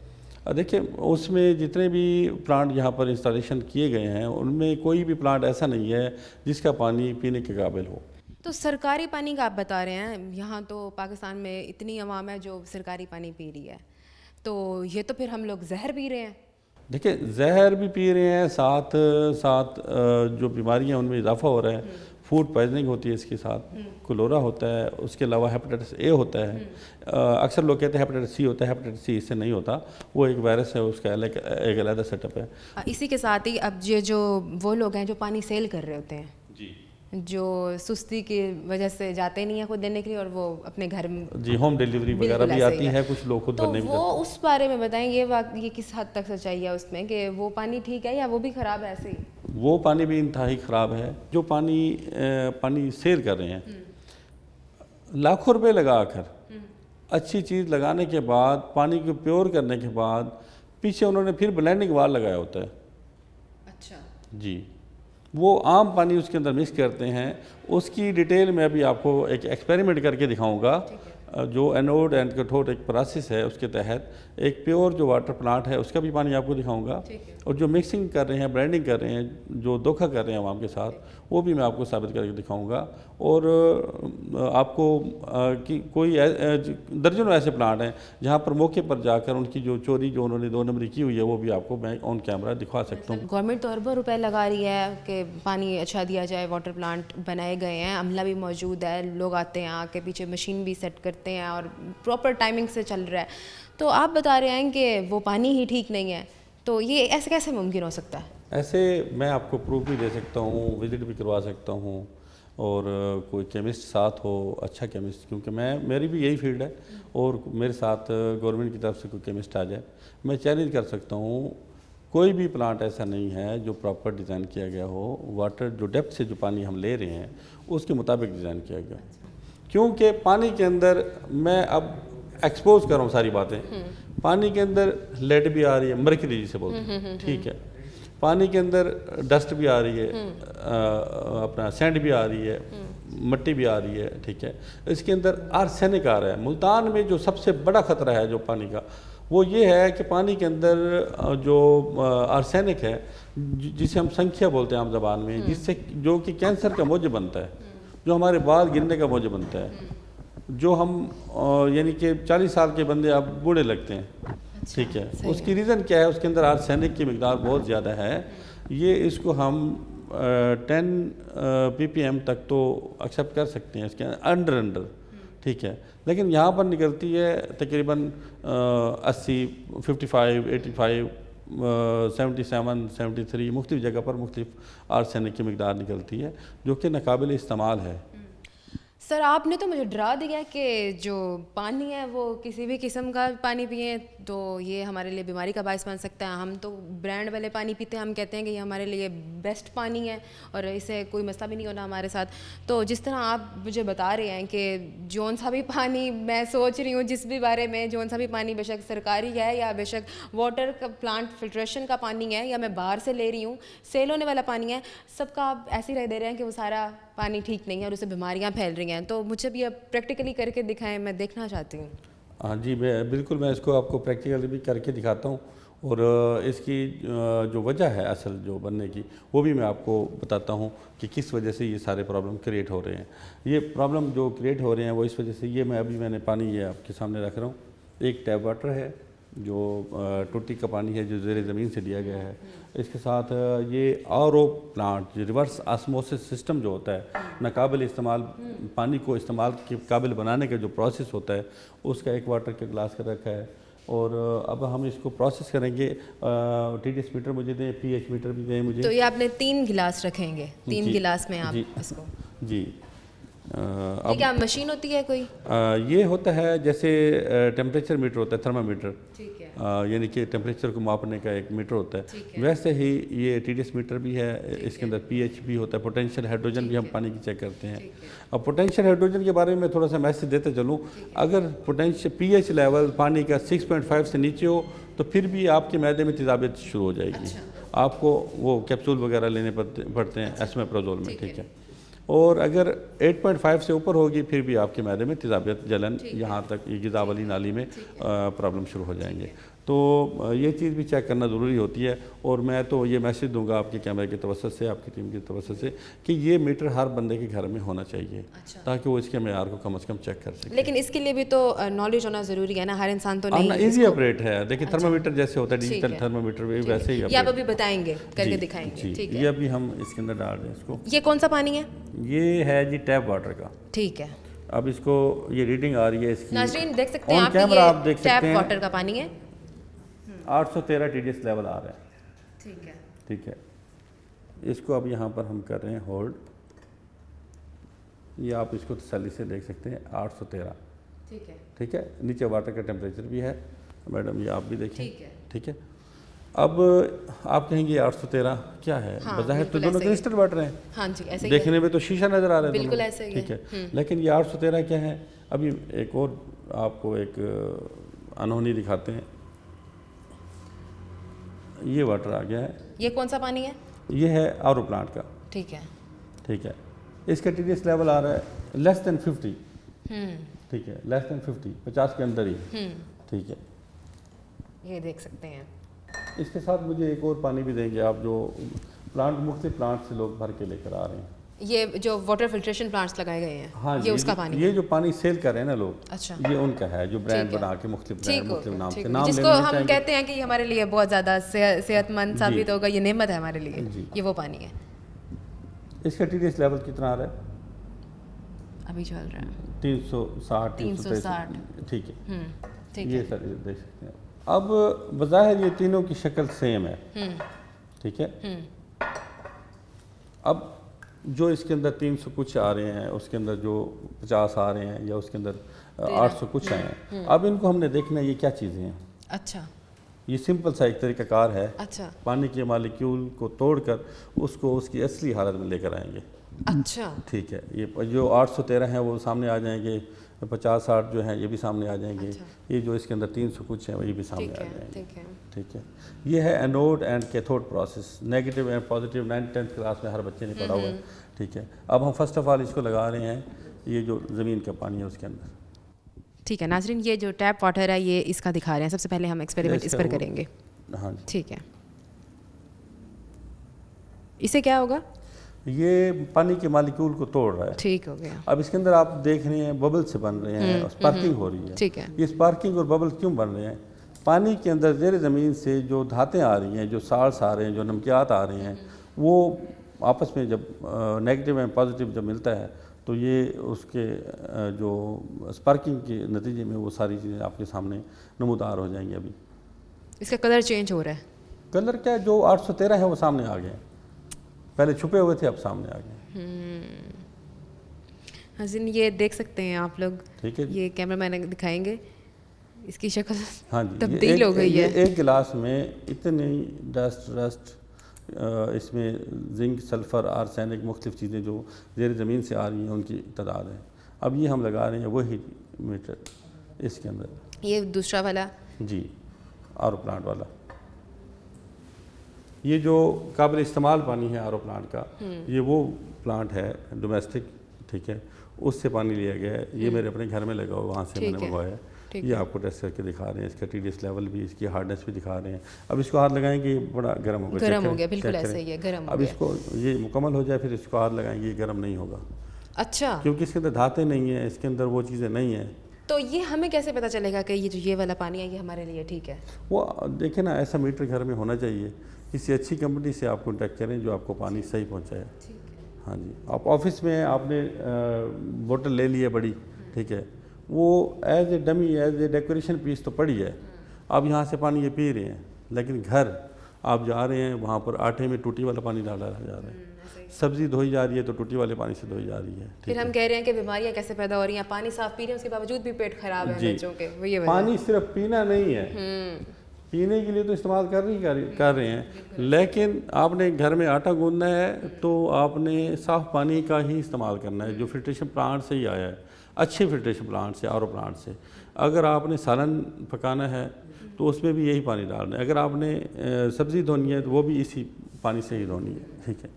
देखिए उसमें जितने भी प्लांट यहाँ पर इंस्टॉलेशन किए गए हैं उनमें कोई भी प्लांट ऐसा नहीं है जिसका पानी पीने के काबिल हो। तो सरकारी पानी का आप बता रहे हैं, यहाँ तो पाकिस्तान में इतनी आवाम है जो सरकारी पानी पी रही है, तो ये तो फिर हम लोग जहर पी रहे हैं। देखिए, जहर भी पी रहे हैं, साथ साथ जो बीमारियां उनमें इजाफा हो रहा है। फूड पॉइजनिंग होती है, इसके साथ कोलोरा होता है, उसके अलावा हेपेटाइटिस ए होता है। अक्सर लोग कहते हैं हेपेटाइटिस सी होता है, हेपेटाइटिस सी इससे नहीं होता, वो एक वायरस है, उसका एक अलग सेटअप है। इसी के साथ ही अब ये जो वो लोग हैं जो पानी सेल कर रहे होते हैं जी, जो सुस्ती की वजह से जाते नहीं हैं खुद देने के लिए और वो अपने घर में जी होम डिलीवरी वगैरह भी आती है, कुछ लोग खुद तो भरने भी वो उस बारे में बताएं, ये किस हद तक सच्चाई है उसमें कि वो पानी ठीक है या वो भी ख़राब है ऐसे ही? वो पानी भी इंतहाई ख़राब है। जो पानी सेल कर रहे हैं, लाखों रुपए लगाकर अच्छी चीज़ लगाने के बाद, पानी को प्योर करने के बाद, पीछे उन्होंने फिर ब्लेंडिंग वाल लगाया होता है। अच्छा जी, वो आम पानी उसके अंदर मिक्स करते हैं। उसकी डिटेल में अभी आपको एक एक्सपेरिमेंट करके दिखाऊंगा। जो एनोड एंड कैथोड एक प्रोसेस है, उसके तहत एक प्योर जो वाटर प्लांट है उसका भी पानी आपको दिखाऊंगा, और जो मिक्सिंग कर रहे हैं, ब्लेंडिंग कर रहे हैं, जो धोखा कर रहे हैं आवाम के साथ, वो भी मैं आपको साबित करके दिखाऊंगा। और आपको कि कोई दर्जनों ऐसे प्लांट हैं जहाँ पर मौके पर जाकर उनकी जो चोरी जो उन्होंने 2 नंबरी की हुई है वो भी आपको मैं ऑन कैमरा दिखा सकता हूँ। गवर्नमेंट तो अरबों रुपए लगा रही है कि पानी अच्छा दिया जाए, वाटर प्लांट बनाए गए हैं, अमला भी मौजूद है, लोग आते हैं, आके पीछे मशीन भी सेट करते हैं और प्रॉपर टाइमिंग से चल रहा है। तो आप बता रहे हैं कि वो पानी ही ठीक नहीं है, तो ये ऐसे कैसे मुमकिन हो सकता है? ऐसे मैं आपको प्रूफ भी दे सकता हूँ, विजिट भी करवा सकता हूँ, और कोई केमिस्ट साथ हो, अच्छा केमिस्ट, क्योंकि मेरी भी यही फील्ड है, और मेरे साथ गवर्नमेंट की तरफ से कोई केमिस्ट आ जाए, मैं चैलेंज कर सकता हूँ। कोई भी प्लांट ऐसा नहीं है जो प्रॉपर डिज़ाइन किया गया हो, वाटर जो डेप्थ से जो पानी हम ले रहे हैं उसके मुताबिक डिज़ाइन किया गया। क्योंकि पानी के अंदर, मैं अब एक्सपोज कर रहा हूँ सारी बातें, पानी के अंदर लेड भी आ रही है, मर्क्यूरी जिसे बोलते हैं, ठीक है, पानी के अंदर डस्ट भी आ रही है, अपना सैंड भी आ रही है, मिट्टी भी आ रही है, ठीक है, इसके अंदर आर्सेनिक आ रहा है। मुल्तान में जो सबसे बड़ा ख़तरा है जो पानी का, वो ये है कि पानी के अंदर जो आर्सेनिक है, जिसे हम संख्या बोलते हैं आम ज़बान में, जिससे जो कि कैंसर का मौजब बनता है, जो हमारे बाल गिरने का मौजब बनता है, जो हम यानी कि 40 साल के बंदे अब बूढ़े लगते हैं, ठीक है, उसकी रीज़न क्या है? उसके अंदर आर्सेनिक की मिकदार बहुत ज़्यादा है। ये इसको हम 10 ppm तक तो एक्सेप्ट कर सकते हैं, इसके अंडर, ठीक है, लेकिन यहाँ पर निकलती है तकरीबन 80, 55, 85, 77, 73 मुख्तलिफ़ जगह पर मुख्तलिफ़ आर्सेनिक की मिकदार निकलती है, जो कि नाकाबिल इस्तेमाल है। सर, आपने तो मुझे डरा दिया कि जो पानी है वो किसी भी किस्म का पानी पिए तो ये हमारे लिए बीमारी का बायस बन सकता है। हम तो ब्रांड वाले पानी पीते हैं, हम कहते हैं कि ये हमारे लिए बेस्ट पानी है और इससे कोई मसला भी नहीं होना हमारे साथ। तो जिस तरह आप मुझे बता रहे हैं कि जौन सा भी पानी, मैं सोच रही हूँ जिस भी बारे में, जौन सा भी पानी बेशक सरकारी है या बेशक वाटर का प्लांट फिल्ट्रेशन का पानी है या मैं बाहर से ले रही हूँ, सेल होने वाला पानी है, सबका आप ऐसी राय दे रहे हैं कि वो सारा पानी ठीक नहीं है और उससे बीमारियां फैल रही हैं। तो मुझे भी अब प्रैक्टिकली करके दिखाएं, मैं देखना चाहती हूँ। हाँ जी, बिल्कुल मैं इसको आपको प्रैक्टिकली भी करके दिखाता हूँ, और इसकी जो वजह है असल जो बनने की, वो भी मैं आपको बताता हूँ कि किस वजह से ये सारे प्रॉब्लम क्रिएट हो रहे हैं। ये प्रॉब्लम जो क्रिएट हो रहे हैं वो इस वजह से, ये मैंने पानी ये आपके सामने रख रहा हूँ, एक टैप वाटर है जो टूटी का पानी है जो ज़ेरे ज़मीन से लिया गया है। इसके साथ ये RO प्लांट, जो रिवर्स ऑस्मोसिस सिस्टम जो होता है, नाकाबिल इस्तेमाल पानी को इस्तेमाल के काबिल बनाने का जो प्रोसेस होता है, उसका एक वाटर के ग्लास का रखा है। और अब हम इसको प्रोसेस करेंगे। TDS मीटर मुझे दें, pH मीटर भी दें मुझे। तो ये आपने 3 गिलास रखेंगे, 3 गिलास में आप इसको जी। ये क्या मशीन होती है कोई? ये होता है जैसे टेम्परेचर मीटर होता है, थर्मामीटर, ठीक है, यानी कि टेम्परेचर को मापने का एक मीटर होता है, वैसे ही ये TDS मीटर भी है। इसके अंदर pH भी होता है, पोटेंशियल हाइड्रोजन भी हम पानी की चेक करते हैं। अब पोटेंशियल हाइड्रोजन के बारे में थोड़ा सा मैसेज देते चलूँ, अगर पोटेंशियल pH लेवल पानी का 6.5 से नीचे हो तो फिर भी आपके मैदे में तेज़ाबियत शुरू हो जाएगी। आपको वो कैप्सूल वगैरह लेने पड़ते हैं एस्मेप्रोजोल में, ठीक है। और अगर 8.5 से ऊपर होगी फिर भी आपके मैदे में तेज़ाबियत, जलन, यहाँ तक ये ग़िज़ा वाली नाली में प्रॉब्लम शुरू हो जाएंगे। तो ये चीज़ भी चेक करना ज़रूरी होती है। और मैं तो ये मैसेज दूंगा आपके कैमरे की तवज्जुह से, आपकी टीम की तवज्जुह से, कि ये मीटर हर बंदे के घर में होना चाहिए। अच्छा। ताकि वो इसके मेयार को कम से कम चेक कर सके। लेकिन इसके लिए भी तो नॉलेज होना ज़रूरी है ना, हर इंसान तो नहीं। ईजी ऑपरेट है। देखिए थर्मामीटर जैसे होता है, डिजिटल थर्मामीटर वैसे ही ये आप अभी बताएंगे, करके दिखाएंगे। ठीक है, ये अभी हम इसके अंदर डाल रहे हैं इसको। ये कौन सा पानी है? ये है जी टैप वाटर का। ठीक है। अब इसको ये रीडिंग आ रही है इसकी, नाज़रीन देख सकते हैं आप, कैमरा आप देख सकते टैप हैं वाटर का पानी है। 813 TDS लेवल आ रहा है। ठीक है, ठीक है। इसको अब यहाँ पर हम कर रहे हैं होल्ड। ये आप इसको तसल्ली से देख सकते हैं 813। ठीक है, ठीक है। नीचे वाटर का टेम्परेचर भी है मैडम, ये आप भी देखें। ठीक है, ठीक है। अब आप कहेंगे 813 क्या है? हाँ, बज़ाहिर तो दोनों इंस्टेंट वाटर हैं। हाँ जी, ऐसे ही देखने में तो शीशा नज़र आ रहा है, बिल्कुल ऐसे ही है। ठीक है। लेकिन ये 813 क्या है? अभी एक और आपको एक अनहोनी दिखाते हैं। ये वाटर आ गया है। ये कौन सा पानी है? ये है आरो प्लांट का। ठीक है, ठीक है। इसका TDS लेवल आ रहा है लेस देन 50। ठीक है, लेस देन 50 के अंदर ही। ठीक है, ये देख सकते हैं। इसके साथ मुझे एक और पानी भी देंगे आप, जो प्लांट मुख्तलिफ प्लांट से लोग भर के लेकर आ रहे हैं। ये जो वाटर फिल्ट्रेशन प्लांट्स लगाए गए हैं, हाँ, ये उसका पानी ये जो पानी सेल कर रहे हैं ना लोग, अच्छा, ये उनका है, जो ब्रांड बना के मुख्तलिफ नाम से नाम जिसको हम कहते हैं कि हमारे लिए बहुत ज़्यादा सेहतमंद साबित होगा, ये नेमत है हमारे लिए, ये वो पानी है। इसका TDS लेवल कितना आ रहा है? अभी चल रहा है 360 360। ठीक है, ठीक ये है। सर देख सकते हैं। अब बज़ाहिर ये तीनों की शक्ल सेम है। ठीक है। अब जो इसके अंदर 300 कुछ आ रहे हैं, उसके अंदर जो 50 आ रहे हैं, या उसके अंदर 800 कुछ आए हैं, अब इनको हमने देखना है ये क्या चीज़ें हैं। अच्छा, ये सिंपल सा एक तरीक़ाकार है। अच्छा, पानी के मालिक्यूल को तोड़कर उसको उसकी असली हालत में लेकर आएंगे। अच्छा, ठीक है। ये जो 813 हैं वो सामने आ जाएंगे, 50-60 जो हैं ये भी सामने आ जाएंगे। अच्छा। ये जो इसके अंदर 300 कुछ हैं ये भी सामने आ जाएंगे। ठीक है, ठीक है। ये है anode and cathode process, negative and positive. 9th-10th class में हर बच्चे ने पढ़ा हुआ है। ठीक है। अब हम फर्स्ट ऑफ ऑल इसको लगा रहे हैं, ये जो ज़मीन का पानी है उसके अंदर। ठीक है नाजरीन, ये जो टैप वाटर है ये इसका दिखा रहे हैं। सबसे पहले हम एक्सपेरिमेंट इस पर करेंगे। हाँ, ठीक है। इससे क्या होगा? ये पानी के मालिक्यूल को तोड़ रहा है। ठीक हो गया। अब इसके अंदर आप देख रहे हैं बबल से बन रहे हैं, स्पार्किंग हो रही है। ठीक है। ये स्पार्किंग और बबल क्यों बन रहे हैं? पानी के अंदर ज़ेर ज़मीन से जो धातें आ रही हैं, जो साल्ट्स आ रहे हैं, जो नमकियात आ रहे हैं, वो आपस में जब नेगेटिव एंड पॉजिटिव जब मिलता है तो ये उसके जो स्पार्किंग के नतीजे में वो सारी चीज़ें आपके सामने नमूदार हो जाएंगी। अभी इसका कलर चेंज हो रहा है। कलर क्या, जो 813 है वो सामने आ गए, पहले छुपे हुए थे अब सामने आ गए। हसीन ये देख सकते हैं आप लोग। ठीक है। ये कैमरामैन दिखाएंगे, इसकी शक्ल हाँ जी, तब्दील हो गई है। एक गिलास में इतनी रस्ट इसमें जिंक, सल्फ़र, आर्सेनिक, मुख्तलिफ चीज़ें जो ज़ेर ज़मीन से आ रही हैं उनकी तादाद है। अब ये हम लगा रहे हैं वही मीटर इसके अंदर। ये दूसरा वाला जी, आरो प्लांट वाला। ये जो काबिल इस्तेमाल पानी है आरो प्लांट का, ये वो प्लांट है डोमेस्टिक। ठीक है, उससे पानी लिया गया है। ये मेरे अपने घर में लगा हुआ, वहाँ से मैंने मंगवाया है। ये आपको टेस्ट करके दिखा रहे हैं, इसका TDS लेवल भी, इसकी हार्डनेस भी दिखा रहे हैं। अब इसको हाथ लगाएंगे, बड़ा गर्म होगा। गर्म हो गया, बिल्कुल ऐसे ही है, गर्म हो अब गया। इसको ये मुकम्मल हो जाए फिर इसको हाथ लगाएंगे, ये गर्म नहीं होगा। अच्छा, क्योंकि इसके अंदर धातें नहीं है, इसके अंदर वो चीज़ें नहीं हैं। तो ये हमें कैसे पता चलेगा कि ये जो ये वाला पानी है ये हमारे लिए ठीक है? वो देखें ना, ऐसा मीटर घर में होना चाहिए। किसी अच्छी कंपनी से आप कॉन्टैक्ट करें जो आपको पानी सही पहुँचाए। हाँ जी, आप ऑफिस में आपने बोतल ले ली है बड़ी, ठीक है, वो as a dummy, as a decoration piece तो पड़ी है, आप यहाँ से पानी ये पी रहे हैं। लेकिन घर आप जा रहे हैं, वहाँ पर आटे में टूटी वाला पानी डाला जा रहा है, सब्ज़ी धोई जा रही है तो टूटी वाले पानी से धोई जा रही है। फिर हम कह रहे हैं कि बीमारियाँ कैसे पैदा हो रही हैं, पानी साफ पी रहे हैं उसके बावजूद भी पेट खराब है बच्चों के। वो ये पानी सिर्फ पीना नहीं है, पीने के लिए तो इस्तेमाल कर रहे हैं, लेकिन आपने घर में आटा गूंदना है तो आपने साफ़ पानी का ही इस्तेमाल करना है, जो फिल्ट्रेशन प्लांट से ही आया है, अच्छे फिल्ट्रेशन प्लांट से, आरो प्लांट से। अगर आपने सालन पकाना है तो उसमें भी यही पानी डालना है। अगर आपने सब्ज़ी धोनी है तो वो भी इसी पानी से ही धोनी है। ठीक है,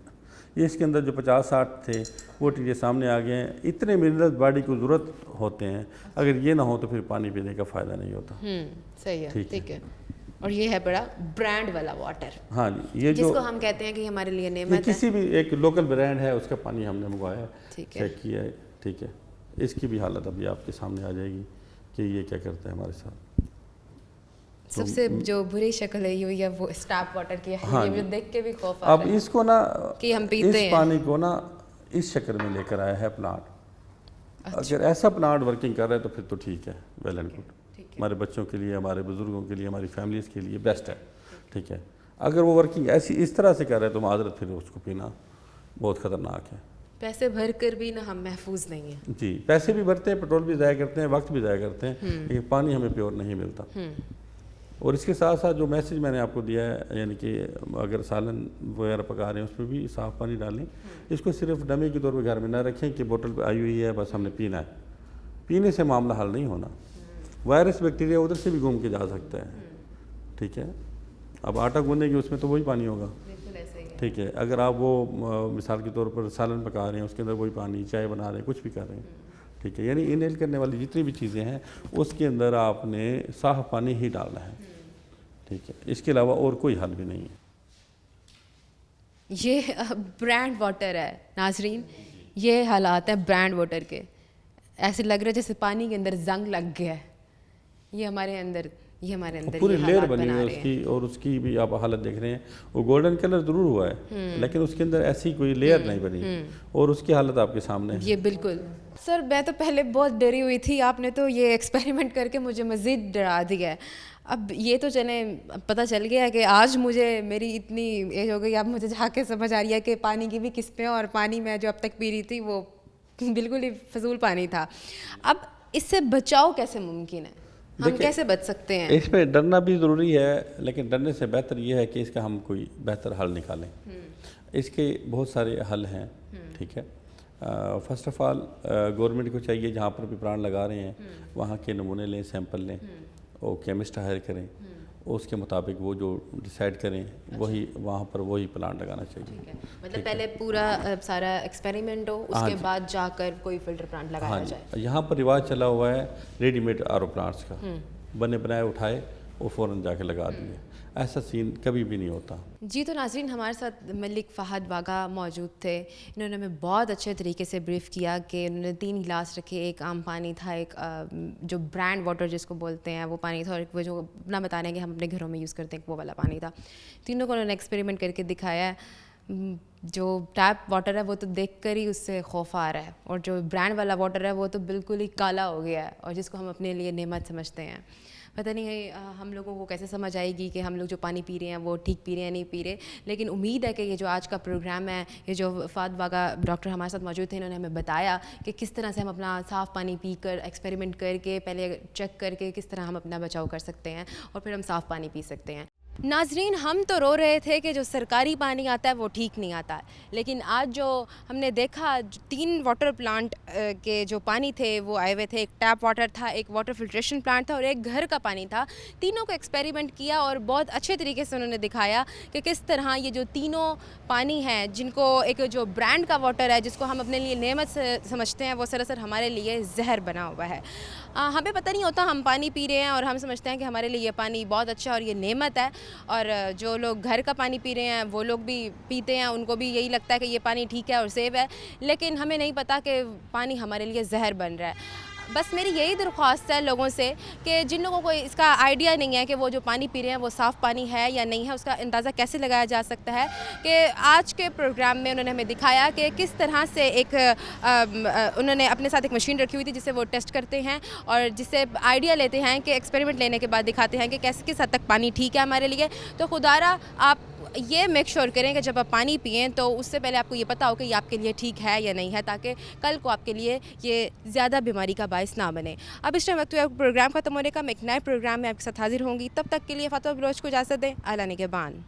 ये इसके अंदर जो 50-60 थे वो टीजे सामने आ गए हैं। इतने मिनरल्स बॉडी को ज़रूरत होते हैं, अगर ये ना हो तो फिर पानी पीने का फ़ायदा नहीं होता। सही है, ठीक है। और ये है बड़ा ब्रांड वाला वाटर, हाँ जी, ये जो जिसको हम कहते हैं कि हमारे लिए ये नेमत है। किसी भी एक लोकल ब्रांड है उसका पानी हमने मंगवाया है, ठीक है। चेक किया है, ठीक है। इसकी भी हालत अभी आपके सामने आ जाएगी कि ये क्या करता है हमारे साथ। सबसे जो बुरी शक्ल है ये वो स्टैप वाटर की है, हाँ ये जी। मुझे देख के भी खौफ आ अब रहा है इसको ना कि हम पीते इस हैं। पानी को ना इस शक्ल में लेकर आया है प्लांट। अगर ऐसा प्लांट वर्किंग कर रहा है तो फिर तो ठीक है, वेल एंड गुड। हमारे बच्चों के लिए, हमारे बुजुर्गों के लिए, हमारी फैमिलीज़ के लिए बेस्ट है, ठीक है। अगर वो वर्किंग ऐसी इस तरह से कर रहा है तो माजरत फिर उसको पीना बहुत ख़तरनाक है। पैसे भर कर भी ना हम महफूज नहीं है। जी, पैसे भी भरते हैं, पेट्रोल भी ज़ाया करते हैं, वक्त भी ज़ाया करते हैं, लेकिन पानी हमें प्योर नहीं मिलता। और इसके साथ साथ जो मैसेज मैंने आपको दिया है, यानी कि अगर सालन वगैरह पका रहे हैं उसमें भी साफ़ पानी डालें। इसको सिर्फ डमी के तौर पर घर में ना रखें कि बोतल पे आई हुई है बस हमने पीना है। पीने से मामला हल नहीं होना, वायरस बैक्टीरिया उधर से भी घूम के जा सकता है, ठीक है। अब आटा गूंदेंगे उसमें तो वही पानी होगा, ठीक है। अगर आप वो मिसाल के तौर पर सालन पका रहे हैं उसके अंदर वही पानी, चाय बना रहे हैं, कुछ भी कर रहे हैं, ठीक है। यानी इनहेल करने वाली जितनी भी चीज़ें हैं उसके अंदर आपने साफ़ पानी ही डालना है, ठीक है। इसके अलावा और कोई हल भी नहीं है। ये ब्रांड वाटर है नाजरीन, ये हालात हैं ब्रांड वाटर के। ऐसे लग रहा है जैसे पानी के अंदर जंग लग गया है। ये हमारे अंदर पूरी ये लेयर हालात बनी हुई बना है रहे हैं। उसकी, और उसकी भी आप हालत देख रहे हैं। वो गोल्डन कलर ज़रूर हुआ है लेकिन उसके अंदर ऐसी कोई लेयर नहीं बनी, और उसकी हालत आपके सामने है। ये बिल्कुल सर, मैं तो पहले बहुत डरी हुई थी, आपने तो ये एक्सपेरिमेंट करके मुझे मज़ीद डरा दिया है। अब ये तो चले पता चल गया है कि आज मुझे मेरी इतनी एज हो गई, अब मुझे जाके समझ आ रही है कि पानी की भी किस्में, और पानी मैं जो अब तक पी रही थी वो बिल्कुल ही फजूल पानी था। अब इससे बचाव कैसे मुमकिन है, हम कैसे बच सकते हैं? इस पर डरना भी ज़रूरी है, लेकिन डरने से बेहतर ये है कि इसका हम कोई बेहतर हल निकालें। इसके बहुत सारे हल हैं, ठीक है। फ़र्स्ट ऑफ़ ऑल गवर्नमेंट को चाहिए जहाँ पर भी प्लांट लगा रहे हैं वहाँ के नमूने लें, सैंपल लें, और केमिस्ट हायर करें, उसके मुताबिक वो जो डिसाइड करें वही वहाँ पर वही प्लांट लगाना चाहिए। मतलब पहले पूरा सारा एक्सपेरिमेंट हो, उसके बाद जाकर कोई फिल्टर प्लांट लगाया जाए। यहाँ पर रिवाज चला हुआ है रेडीमेड आरओ प्लांट्स का, बने बनाए उठाए और फ़ौरन जाके लगा दिए। ऐसा सीन कभी भी नहीं होता। जी, तो नाज़रीन हमारे साथ मलिक फ़हद वागा मौजूद थे। इन्होंने हमें बहुत अच्छे तरीके से ब्रीफ़ किया कि उन्होंने 3 गिलास रखे, एक आम पानी था, एक जो ब्रांड वाटर जिसको बोलते हैं वो पानी था, और वो जो अपना बता रहे हैं कि हम अपने घरों में यूज़ करते हैं वो वाला पानी था। तीनों को उन्होंने एक्सपेरिमेंट करके दिखाया है। जो टैप वाटर है वो तो देखकर ही उससे खौफ आ रहा है, और जो ब्रांड वाला वाटर है वो तो बिल्कुल ही काला हो गया है, और जिसको हम अपने लिए नेमत समझते हैं। पता नहीं है हम लोगों को कैसे समझ आएगी कि हम लोग जो पानी पी रहे हैं वो ठीक पी रहे हैं नहीं पी रहे, लेकिन उम्मीद है कि ये जो आज का प्रोग्राम है, ये जो फ़हद वागा डॉक्टर हमारे साथ मौजूद थे, इन्होंने हमें बताया कि किस तरह से हम अपना साफ़ पानी पी कर एक्सपेरिमेंट करके पहले चेक करके किस तरह हम अपना बचाव कर सकते हैं, और फिर हम साफ़ पानी पी सकते हैं। नाजरीन, हम तो रो रहे थे कि जो सरकारी पानी आता है वो ठीक नहीं आता, लेकिन आज जो हमने देखा 3 वाटर प्लांट के जो पानी थे वो आए हुए थे। एक टैप वाटर था, एक वाटर फिल्ट्रेशन प्लांट था, और एक घर का पानी था। तीनों को एक्सपेरिमेंट किया और बहुत अच्छे तरीके से उन्होंने दिखाया कि किस तरह ये जो तीनों पानी हैं, जिनको एक जो ब्रांड का वाटर है जिसको हम अपने लिए नेमत समझते हैं, वो सरासर हमारे लिए जहर बना हुआ है। हमें पता नहीं होता, हम पानी पी रहे हैं और हम समझते हैं कि हमारे लिए ये पानी बहुत अच्छा और ये नेमत है, और जो लोग घर का पानी पी रहे हैं वो लोग भी पीते हैं, उनको भी यही लगता है कि ये पानी ठीक है और सेफ है, लेकिन हमें नहीं पता कि पानी हमारे लिए जहर बन रहा है। बस मेरी यही दरख्वास्त है लोगों से कि जिन लोगों को इसका आइडिया नहीं है कि वो जो पानी पी रहे हैं वो साफ़ पानी है या नहीं है, उसका अंदाज़ा कैसे लगाया जा सकता है, कि आज के प्रोग्राम में उन्होंने हमें दिखाया कि किस तरह से उन्होंने अपने साथ एक मशीन रखी हुई थी जिससे वो टेस्ट करते हैं, और जिससे आइडिया लेते हैं कि एक्सपेरिमेंट लेने के बाद दिखाते हैं कि कैसे किस हद तक पानी ठीक है हमारे लिए। तो खुदारा आप ये मेक श्योर करें कि जब आप पानी पिएं तो उससे पहले आपको ये पता हो कि ये आपके लिए ठीक है या नहीं है, ताकि कल को आपके लिए ये ज़्यादा बीमारी का बायस ना बने। अब इस टाइम वक्त प्रोग्राम खत्म होने का, मैं एक नए प्रोग्राम में आपके साथ हाजिर होंगी। तब तक के लिए फातिमा बलोच को इजाज़त दें। आला निगहबान।